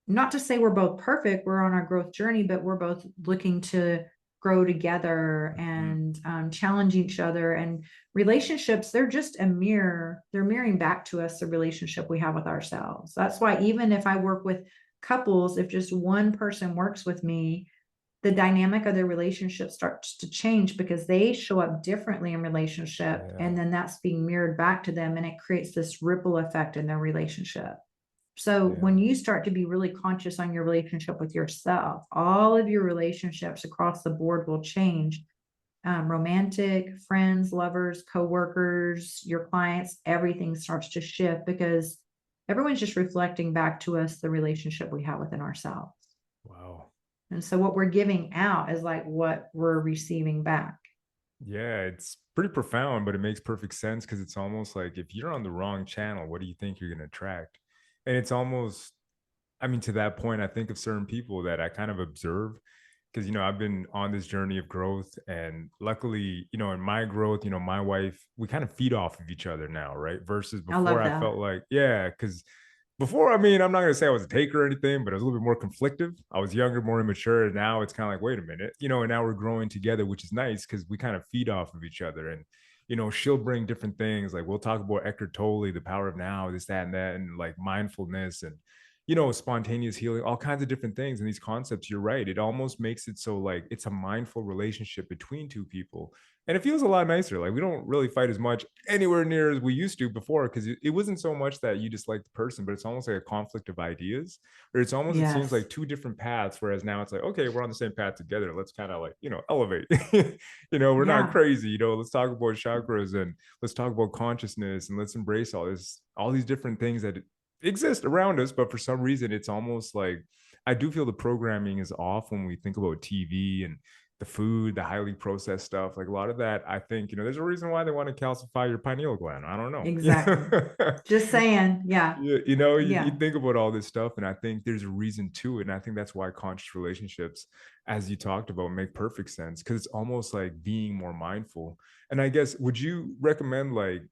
not to say we're both perfect, we're on our growth journey, but we're both looking to grow together Hmm. and challenge each other. And relationships, they're just a mirror. They're mirroring back to us the relationship we have with ourselves. That's why even if I work with couples, if just one person works with me, the dynamic of their relationship starts to change because they show up differently in relationship, and Yeah. then that's being mirrored back to them, and it creates this ripple effect in their relationship. So when Yeah. you start to be really conscious on your relationship with yourself, all of your relationships across the board will change. Romantic, friends, lovers, coworkers, your clients, everything starts to shift because everyone's just reflecting back to us the relationship we have within ourselves. Wow. And so what we're giving out is like what we're receiving back. Yeah, it's pretty profound, but it makes perfect sense because it's almost like if you're on the wrong channel, what do you think you're going to attract? And it's almost, I mean, to that point, I think of certain people that I kind of observe because, I've been on this journey of growth. And luckily, in my growth, my wife, we kind of feed off of each other now, right? Versus I before, love I felt that. like, yeah, because before, I mean, I'm not going to say I was a taker or anything, but I was a little bit more conflictive. I was younger, more immature. And now it's kind of like, wait a minute, and now we're growing together, which is nice because we kind of feed off of each other. And, she'll bring different things. Like we'll talk about Eckhart Tolle, the power of now, this, that, and that, and like mindfulness and, spontaneous healing, all kinds of different things. And these concepts, you're right. It almost makes it so like it's a mindful relationship between two people. And it feels a lot nicer. Like we don't really fight as much anywhere near as we used to before because it wasn't so much that you dislike the person, but it's almost like a conflict of ideas, or it seems Yes. like two different paths. Whereas now it's like, okay, we're on the same path together. Let's kind of like, elevate. We're not Yeah. crazy. Let's talk about chakras and let's talk about consciousness and let's embrace all these different things that exist around us. But for some reason, it's almost like I do feel the programming is off when we think about TV and the food, the highly processed stuff. Like a lot of that, I think, there's a reason why they want to calcify your pineal gland. I don't know. Exactly. Just saying. Yeah. You Yeah. think about all this stuff, and I think there's a reason to it. And I think that's why conscious relationships, as you talked about, make perfect sense because it's almost like being more mindful. And I guess, would you recommend like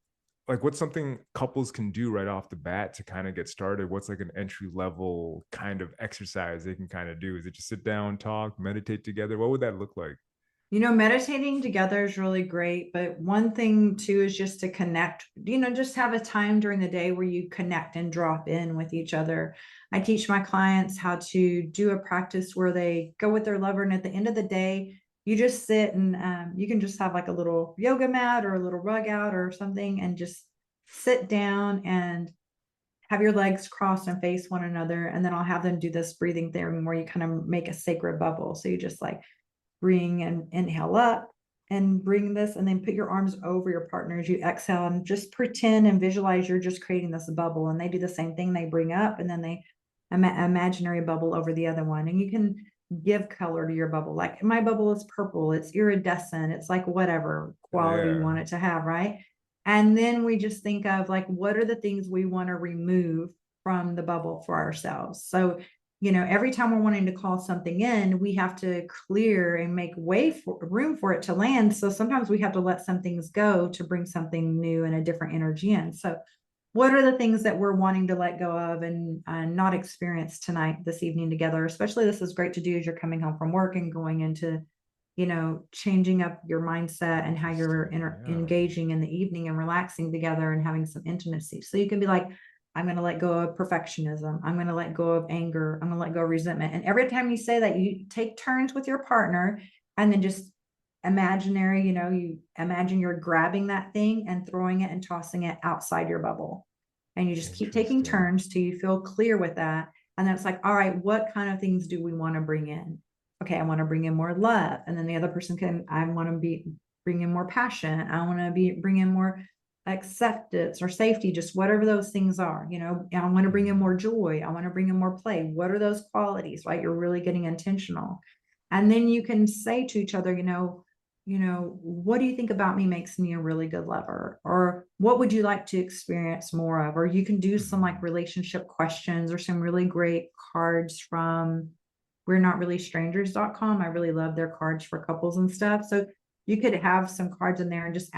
what's something couples can do right off the bat to kind of get started? What's like an entry level kind of exercise they can kind of do? Is it just sit down, talk, meditate together? What would that look like? Meditating together is really great, but one thing too is just to connect, just have a time during the day where you connect and drop in with each other. I teach my clients how to do a practice where they go with their lover, and at the end of the day, you just sit and you can just have like a little yoga mat or a little rug out or something and just sit down and have your legs crossed and face one another. And then I'll have them do this breathing thing where you kind of make a sacred bubble. So you just like bring and inhale up and bring this, and then put your arms over your partner as you exhale and just pretend and visualize you're just creating this bubble. And they do the same thing. They bring up and then they imaginary bubble over the other one. And you can give color to your bubble. Like my bubble is purple, it's iridescent, it's like whatever quality you Yeah. want it to have, right? And then we just think of like, what are the things we want to remove from the bubble for ourselves? So every time we're wanting to call something in, we have to clear and make room for it to land. So sometimes we have to let some things go to bring something new and a different energy in. So what are the things that we're wanting to let go of and not experience tonight, this evening together? Especially this is great to do as you're coming home from work and going into, changing up your mindset and how you're Interesting. Yeah. engaging in the evening and relaxing together and having some intimacy. So you can be like, I'm going to let go of perfectionism. I'm going to let go of anger. I'm going to let go of resentment. And every time you say that, you take turns with your partner and then just imaginary, you imagine you're grabbing that thing and throwing it and tossing it outside your bubble. And you just keep taking Interesting. turns till you feel clear with that. And then it's like, all right, what kind of things do we want to bring in? Okay, I want to bring in more love. And then the other person I want to bring in more passion. I want to bring in more acceptance or safety, just whatever those things are. I want to bring in more joy. I want to bring in more play. What are those qualities, right? You're really getting intentional. And then you can say to each other, what do you think about me makes me a really good lover? Or what would you like to experience more of? Or you can do some like Mhm. relationship questions or some really great cards from we're not really strangers.com. I really love their cards for couples and stuff. So you could have some cards in there and just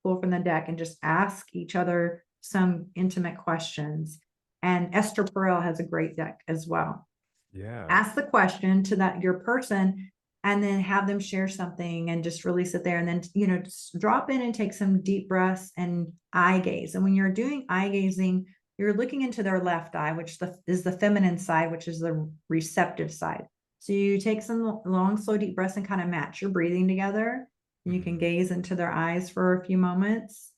pull from the deck and just ask each other some intimate questions. And Esther Perel has a great deck as well. Yeah. Ask the question to your person and then have them share something and just release it there. And then, just drop in and take some deep breaths and eye gaze. And when you're doing eye gazing, you're looking into their left eye, which is the feminine side, which is the receptive side. So you take some long, slow, deep breaths and kind of match your breathing together. And you can Mhm. gaze into their eyes for a few moments,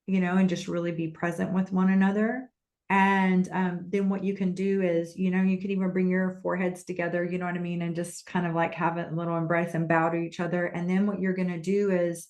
and just really be present with one another. And then what you can do is, you could even bring your foreheads together, you know what I mean? And just kind of like have a little embrace and bow to each other. And then what you're going to do is,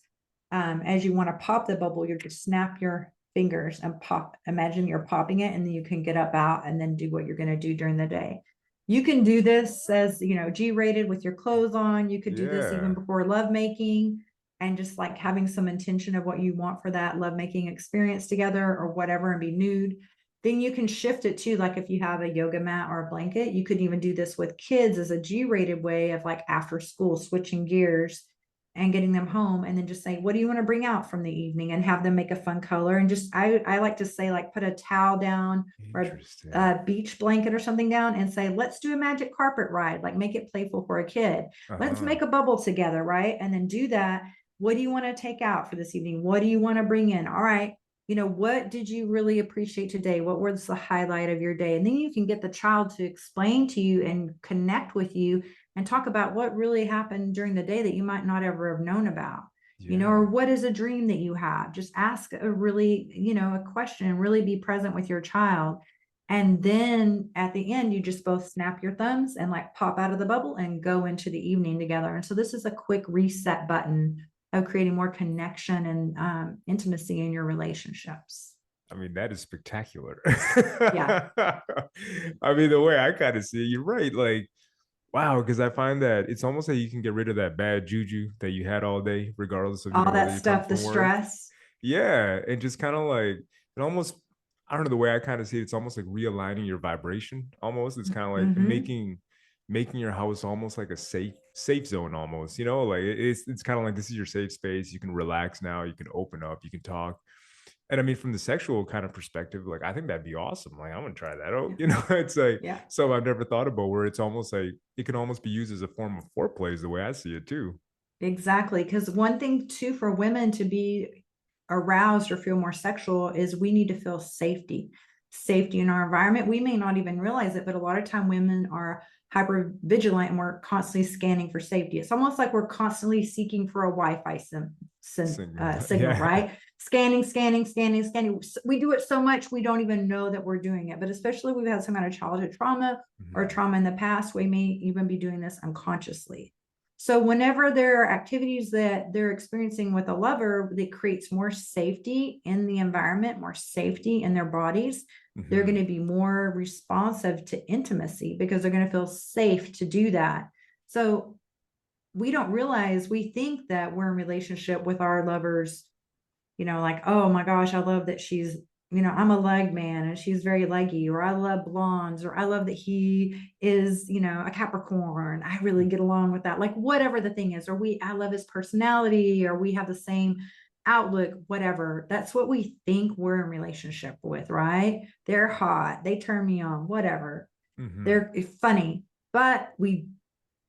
as you want to pop the bubble, you just snap your fingers and pop. Imagine you're popping it, and then you can get up out and then do what you're going to do during the day. You can do this as, G-rated with your clothes on. You could do this even Yeah. before lovemaking and just like having some intention of what you want for that lovemaking experience together or whatever, and be nude. then you can shift it to, like, if you have a yoga mat or a blanket, you could even do this with kids as a G-rated way of like after school, switching gears and getting them home, and then just say, what do you want to bring out from the evening, and have them make a fun color. And just, I like to say, like, put a towel down or a beach blanket or something down and say, let's do a magic carpet ride, like make it playful for a kid. Let's make a bubble together, right? And then do that. What do you want to take out for this evening? What do you want to bring in? All right, what did you really appreciate today? What was the highlight of your day? And then you can get the child to explain to you and connect with you and talk about what really happened during the day that you might not ever have known about, or what is a dream that you have? Just ask a really, a question, and really be present with your child. And then at the end, you just both snap your thumbs and like pop out of the bubble and go into the evening together. And so this is a quick reset button of creating more connection and intimacy in your relationships. I mean, that is spectacular. Yeah. I mean, the way I kind of see it, you're right. Like, wow, because I find that it's almost like you can get rid of that bad juju that you had all day, regardless of all that stuff, the stress. Yeah, and just kind of like it almost, I don't know, the way I kind of see it, it's almost like realigning your vibration. Almost, it's kind of like making your house almost like a safe zone almost, like it's kind of like, this is your safe space. You can relax now, you can open up, you can talk. And I mean, from the sexual kind of perspective, like, I think that'd be awesome. Like, I'm gonna try that out. It's like something I've never thought about, where it's almost like it can almost be used as a form of foreplay, is the way I see it too. Exactly. Because one thing too, for women to be aroused or feel more sexual, is we need to feel safety in our environment. We may not even realize it, but a lot of time women are hyper vigilant and we're constantly scanning for safety. It's almost like we're constantly seeking for a Wi-Fi signal, right? Scanning. We do it so much we don't even know that we're doing it. But especially if we've had some kind of childhood trauma or trauma in the past, we may even be doing this unconsciously. So whenever there are activities that they're experiencing with a lover that creates more safety in the environment, more safety in their bodies, they're going to be more responsive to intimacy, because they're going to feel safe to do that. So we don't realize, we think that we're in relationship with our lovers, like, oh my gosh, I love that she's, I'm a leg man and she's very leggy, or I love blondes, or I love that he is, a Capricorn. I really get along with that. Like, whatever the thing is, or I love his personality, or we have the same outlook, whatever. That's what we think we're in relationship with, right? They're hot, they turn me on, whatever. They're funny, but we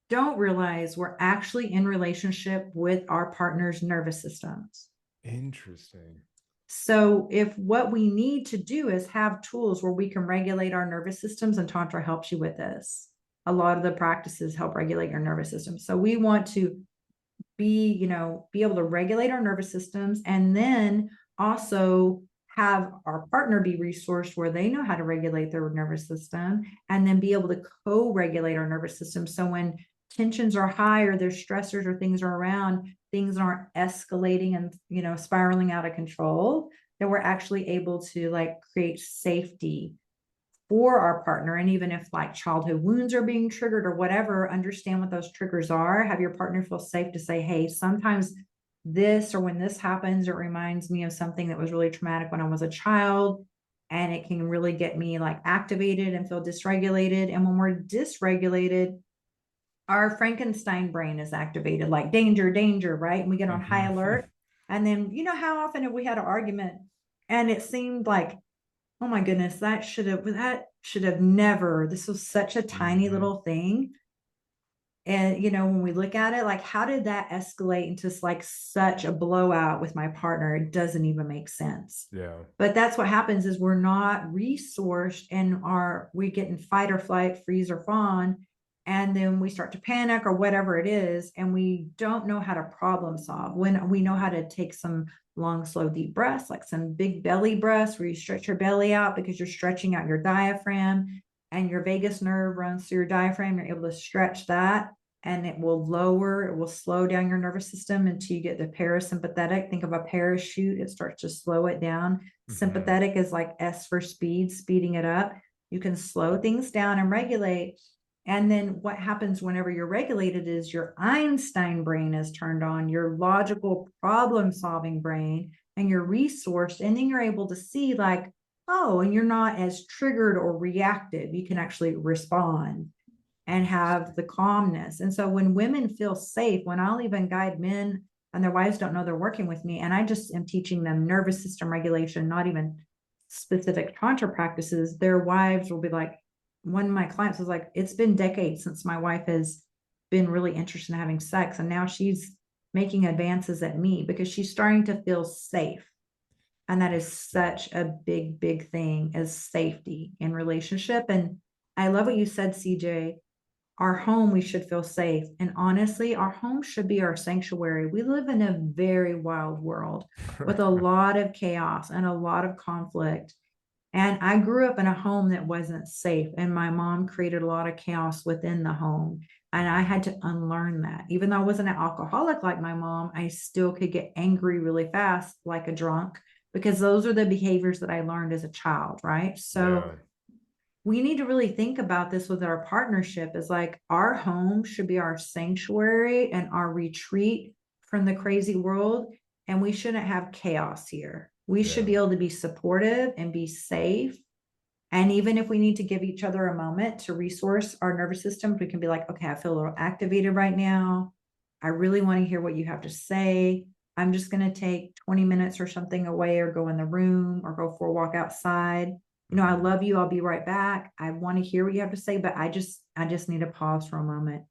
don't realize we're actually in relationship with our partner's nervous systems. Interesting. So if what we need to do is have tools where we can regulate our nervous systems, and Tantra helps you with this. A lot of the practices help regulate your nervous system. So we want to be able to regulate our nervous systems, and then also have our partner be resourced where they know how to regulate their nervous system, and then be able to co-regulate our nervous system. So when tensions are high, or there's stressors or things are around, things aren't escalating and spiraling out of control, that we're actually able to like create safety for our partner. And even if like childhood wounds are being triggered or whatever, understand what those triggers are. Have your partner feel safe to say, hey, sometimes this, or when this happens, it reminds me of something that was really traumatic when I was a child, and it can really get me like activated and feel dysregulated. And when we're dysregulated, our Frankenstein brain is activated, like danger, right? And we get on high alert. And then, how often have we had an argument and it seemed like, oh my goodness, that should have never, this was such a tiny little thing. And, when we look at it, like, how did that escalate into like such a blowout with my partner? It doesn't even make sense. Yeah. But that's what happens, is we're not resourced, and we get in fight or flight, freeze or fawn. And then we start to panic or whatever it is, and we don't know how to problem solve. When we know how to take some long, slow, deep breaths, like some big belly breaths where you stretch your belly out because you're stretching out your diaphragm, and your vagus nerve runs through your diaphragm. You're able to stretch that, and it will slow down your nervous system until you get the parasympathetic. Think of a parachute. It starts to slow it down. Sympathetic is like S for speed, speeding it up. You can slow things down and regulate. And then what happens whenever you're regulated is your Einstein brain is turned on, your logical problem solving brain, and you're resourced. And then you're able to see like, oh, and you're not as triggered or reactive. You can actually respond and have the calmness. And so when women feel safe, when I'll even guide men and their wives don't know they're working with me, and I just am teaching them nervous system regulation, not even specific Tantra practices, their wives will be like, one of my clients was like, it's been decades since my wife has been really interested in having sex. And now she's making advances at me because she's starting to feel safe. And that is such a big, big thing, as safety in relationship. And I love what you said, CJ. Our home, we should feel safe. And honestly, our home should be our sanctuary. We live in a very wild world with a lot of chaos and a lot of conflict. And I grew up in a home that wasn't safe, and my mom created a lot of chaos within the home. And I had to unlearn that. Even though I wasn't an alcoholic like my mom, I still could get angry really fast, like a drunk, because those are the behaviors that I learned as a child, right? So Yeah. we need to really think about this with our partnership, is like our home should be our sanctuary and our retreat from the crazy world. And we shouldn't have chaos here. We should Yeah. be able to be supportive and be safe. And even if we need to give each other a moment to resource our nervous system, we can be like, okay, I feel a little activated right now. I really want to hear what you have to say. I'm just going to take 20 minutes or something away, or go in the room, or go for a walk outside. I love you. I'll be right back. I want to hear what you have to say, but I just need to pause for a moment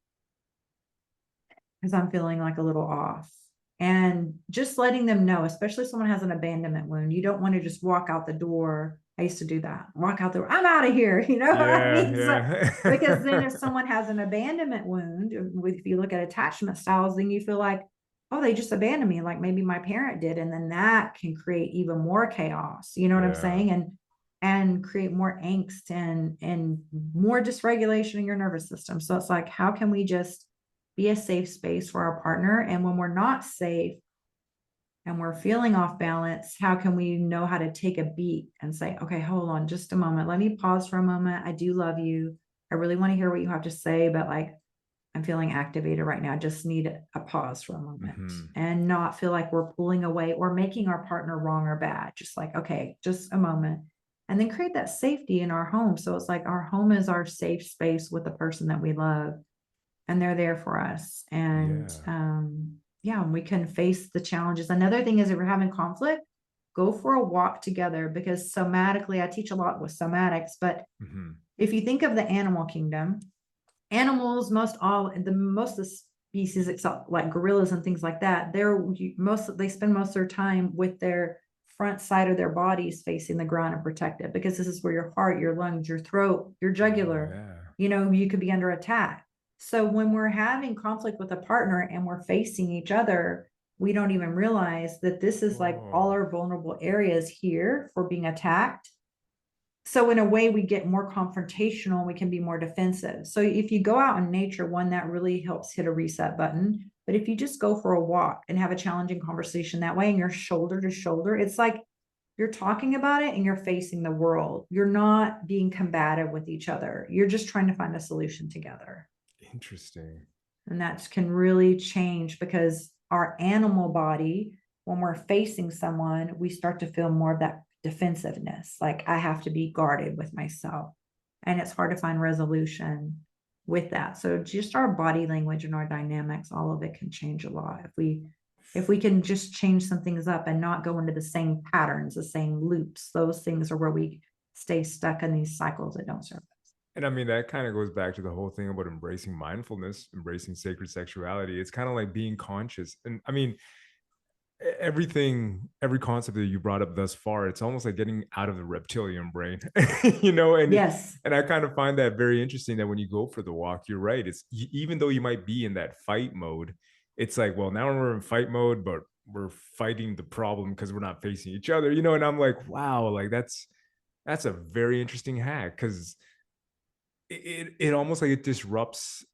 because I'm feeling like a little off. And just letting them know, especially if someone has an abandonment wound, you don't want to just walk out the door. I used to do that. Walk out the door. I'm out of here. You know what I Yeah, mean? So, because then if yeah. someone has an abandonment wound, if you look at attachment styles, then you feel like, oh, they just abandoned me, like maybe my parent did. And then that can create even more chaos. You know what I'm Yeah. saying? And create more angst and more dysregulation in your nervous system. So it's like, how can we just be a safe space for our partner? And when we're not safe and we're feeling off balance, how can we know how to take a beat and say, okay, hold on just a moment. Let me pause for a moment. I do love you. I really want to hear what you have to say, but like, I'm feeling activated right now. I just need a pause for a moment, and not feel like we're pulling away or making our partner wrong or bad. Just like, okay, just a moment. And then create that safety in our home. So it's like our home is our safe space with the person that we love, and they're there for us. And Yeah. yeah, we can face the challenges. Another thing is, if we're having conflict, go for a walk together, because somatically, I teach a lot with somatics, but if you think of the animal kingdom, animals, most of the species, except like gorillas and things like that, they spend most of their time with their front side of their bodies facing the ground and protected, because this is where your heart, your lungs, your throat, your Oh, jugular, yeah. you could be under attack. So when we're having conflict with a partner and we're facing each other, we don't even realize that this is like all Oh. our vulnerable areas here for being attacked. So in a way, we get more confrontational and we can be more defensive. So if you go out in nature, one, that really helps hit a reset button. But if you just go for a walk and have a challenging conversation that way, and you're shoulder to shoulder, it's like you're talking about it and you're facing the world. You're not being combative with each other. You're just trying to find a solution together. Interesting. And that can really change, because our animal body, when we're facing someone, we start to feel more of that defensiveness. Like, I have to be guarded with myself. And it's hard to find resolution with that. So just our body language and our dynamics, all of it can change a lot if we can just change some things up and not go into the same patterns, the same loops. Those things are where we stay stuck in these cycles that don't serve us. And I mean, that kind of goes back to the whole thing about embracing mindfulness, embracing sacred sexuality. It's kind of like being conscious. And I mean, every concept that you brought up thus far, it's almost like getting out of the reptilian brain, and Yes. I kind of find that very interesting, that when you go for the walk, you're right. Even though you might be in that fight mode, it's like, well, now we're in fight mode, but we're fighting the problem because we're not facing each other, and I'm like, wow, like that's a very interesting hack, because it almost like it disrupts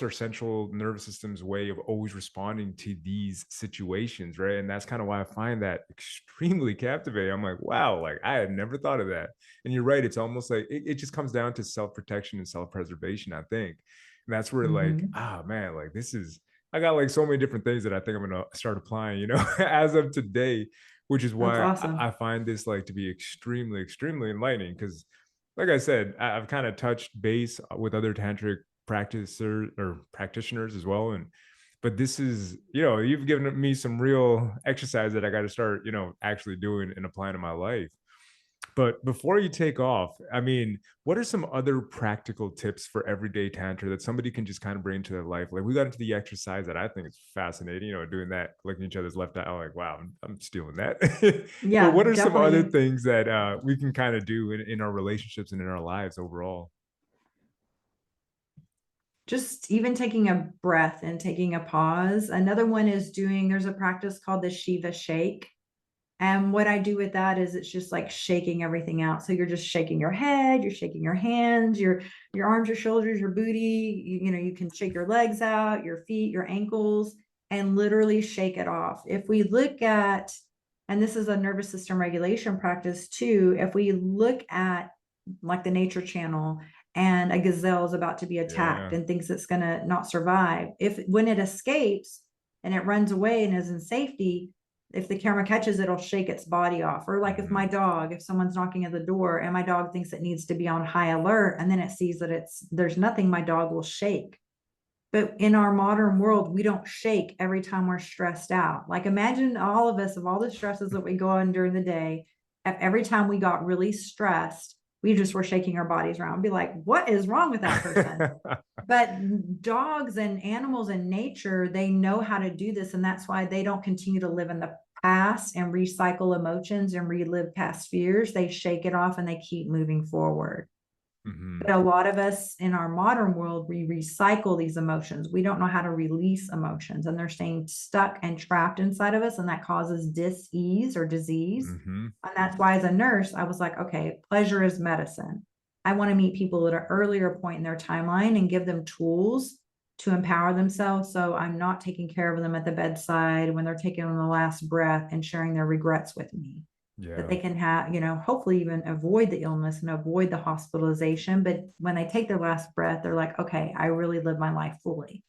our central nervous system's way of always responding to these situations, right? And that's kind of why I find that extremely captivating. I'm like, wow, like I had never thought of that. And you're right, it's almost like it just comes down to self-protection and self-preservation, I think. And that's where, like, Mm-hmm. man, like I got like so many different things that I think I'm gonna start applying, as of today. which is That's why awesome. I find this like to be extremely, extremely enlightening. Because, like I said, I've kind of touched base with other tantric practitioners as well, and but this is, you've given me some real exercise that I got to start, actually doing and applying to my life. But before you take off, I mean, what are some other practical tips for everyday tantra that somebody can just kind of bring into their life? Like we got into the exercise that I think is fascinating, doing that, looking each other's left eye. I'm like, wow, I'm stealing that. But Yeah, what are some other definitely. things that we can kind of do in our relationships and in our lives overall? Just even taking a breath and taking a pause. Another one is there's a practice called the Shiva shake. And what I do with that is it's just like shaking everything out. So you're just shaking your head, you're shaking your hands, your arms, your shoulders, your booty. You can shake your legs out, your feet, your ankles, and literally shake it off. If we look at, and this is a nervous system regulation practice too, if we look at like the nature channel and a gazelle is about to be attacked Yeah. and thinks it's going to not survive, if when it escapes and it runs away and is in safety, if the camera catches it, it'll shake its body off. Or like if someone's knocking at the door and my dog thinks it needs to be on high alert and then it sees that there's nothing, my dog will shake. But in our modern world, we don't shake every time we're stressed out. Like imagine all of us, of all the stresses that we go on during the day, every time we got really stressed, we just were shaking our bodies around, be like, what is wrong with that person? But dogs and animals in nature, they know how to do this. And that's why they don't continue to live in the past and recycle emotions and relive past fears. They shake it off and they keep moving forward. Hmm. But a lot of us in our modern world, we recycle these emotions. We don't know how to release emotions, and they're staying stuck and trapped inside of us. And that causes dis-ease or disease. Hmm. And that's why, as a nurse, I was like, okay, pleasure is medicine. I want to meet people at an earlier point in their timeline and give them tools to empower themselves. So I'm not taking care of them at the bedside when they're taking the last breath and sharing their regrets with me, that Yeah. they can have, hopefully even avoid the illness and avoid the hospitalization. But when they take their last breath, they're like, okay, I really live my life fully.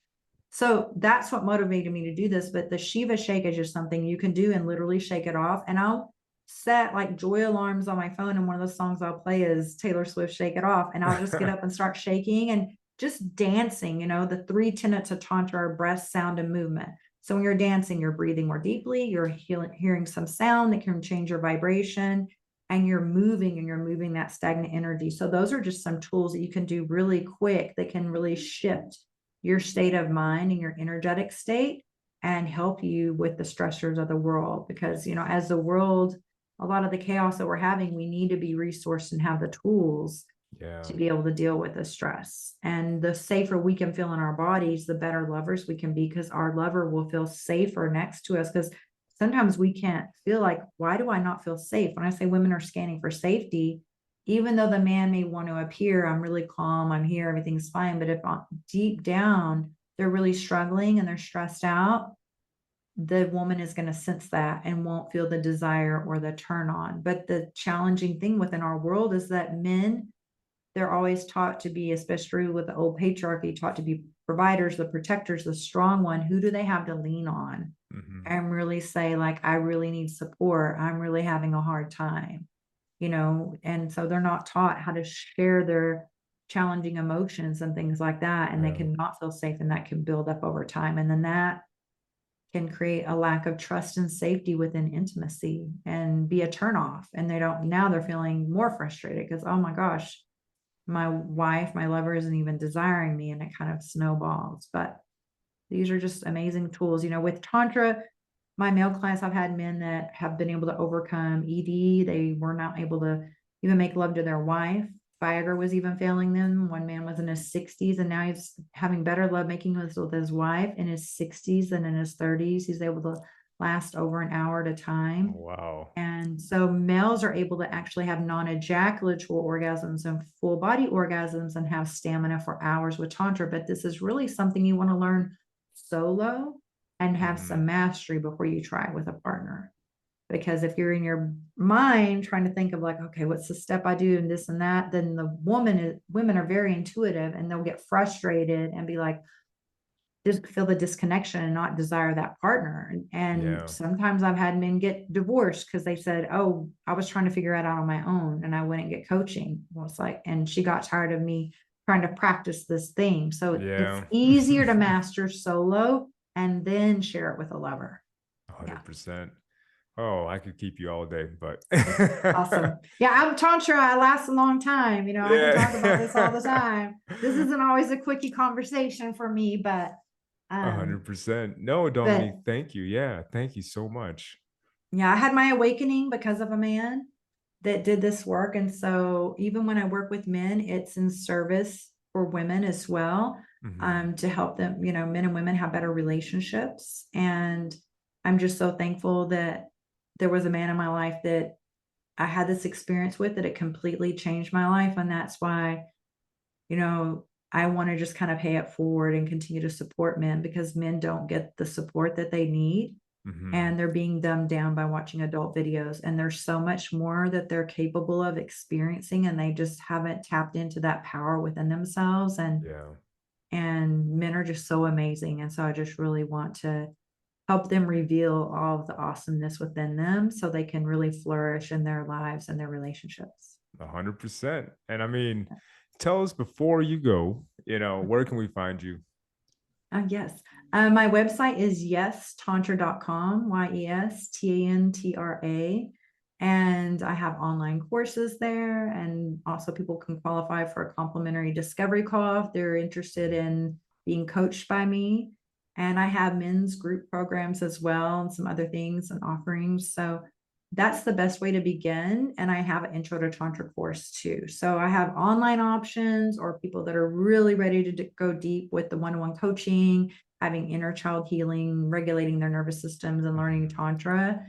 So that's what motivated me to do this. But the Shiva shake is just something you can do and literally shake it off. And I'll set like joy alarms on my phone. And one of the songs I'll play is Taylor Swift Shake It Off. And I'll just get up and start shaking and just dancing. The three tenets of Tantra are breath, sound, and movement. So when you're dancing, you're breathing more deeply, you're hearing some sound that can change your vibration, and you're moving that stagnant energy. So those are just some tools that you can do really quick that can really shift your state of mind and your energetic state and help you with the stressors of the world. Because, as the world, a lot of the chaos that we're having, we need to be resourced and have the tools Yeah. to be able to deal with the stress. And the safer we can feel in our bodies, the better lovers we can be, because our lover will feel safer next to us. Because sometimes we can't feel like, why do I not feel safe? When I say women are scanning for safety, even though the man may want to appear, I'm really calm, I'm here, everything's fine. But if deep down they're really struggling and they're stressed out, the woman is going to sense that and won't feel the desire or the turn on. But the challenging thing within our world is that men, they're always taught to be, especially with the old patriarchy, taught to be providers, the protectors, the strong one. Who do they have to lean on Hmm. and really say, like, I really need support, I'm really having a hard time, and so they're not taught how to share their challenging emotions and things like that, and they Yeah. cannot feel safe, and that can build up over time, and then that can create a lack of trust and safety within intimacy and be a turnoff. And they're feeling more frustrated because, oh my gosh, my lover isn't even desiring me, and it kind of snowballs. But these are just amazing tools. With Tantra, my male clients, I've had men that have been able to overcome ED. They were not able to even make love to their wife. Viagra was even failing them. One man was in his 60s and now he's having better love making with his wife in his 60s than in his 30s. He's able to last over an hour at a time. Wow. And so males are able to actually have non-ejaculatory orgasms and full body orgasms and have stamina for hours with Tantra. But this is really something you want to learn solo and have Hmm. some mastery before you try it with a partner. Because if you're in your mind trying to think of like, okay, what's the step I do and this and that, then women are very intuitive and they'll get frustrated and be like, just feel the disconnection and not desire that partner. And sometimes I've had men get divorced because they said, oh, I was trying to figure it out on my own and I wouldn't get coaching. Well, it's like, and she got tired of me trying to practice this thing. So it's easier to master solo and then share it with a lover. 100%. Oh, I could keep you all day, but awesome. Yeah, I'm Tantra. I last a long time. I can talk about this all the time. This isn't always a quickie conversation for me, but 100%. No, Dominique, thank you. Yeah, thank you so much. Yeah, I had my awakening because of a man that did this work. And so even when I work with men, it's in service for women as well, to help them, men and women have better relationships. And I'm just so thankful that there was a man in my life that I had this experience with, that it completely changed my life. And that's why, I want to just kind of pay it forward and continue to support men, because men don't get the support that they need. And they're being dumbed down by watching adult videos. And there's so much more that they're capable of experiencing, and they just haven't tapped into that power within themselves. And men are just so amazing. And so I just really want to help them reveal all of the awesomeness within them so they can really flourish in their lives and their relationships. 100%. And I mean, tell us before you go, where can we find you? Yes. My website is yestantra.com, YESTANTRA. And I have online courses there. And also people can qualify for a complimentary discovery call if they're interested in being coached by me. And I have men's group programs as well, and some other things and offerings. So that's the best way to begin. And I have an intro to Tantra course too. So I have online options, or people that are really ready to go deep with the one-on-one coaching, having inner child healing, regulating their nervous systems, and learning Tantra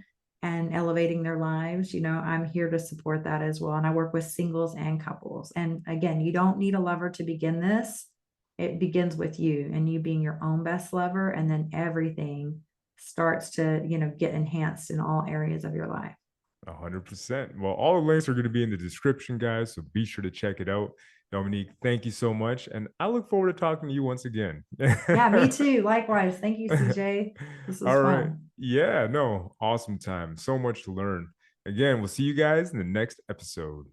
and elevating their lives. I'm here to support that as well. And I work with singles and couples. And again, you don't need a lover to begin this. It begins with you and you being your own best lover, and then everything starts to, get enhanced in all areas of your life. 100%. Well, all the links are going to be in the description, guys, so be sure to check it out. Dominique, thank you so much, and I look forward to talking to you once again. Yeah, me too. Likewise. Thank you, CJ. This was all right. fun. Yeah, no, awesome time. So much to learn. Again, we'll see you guys in the next episode.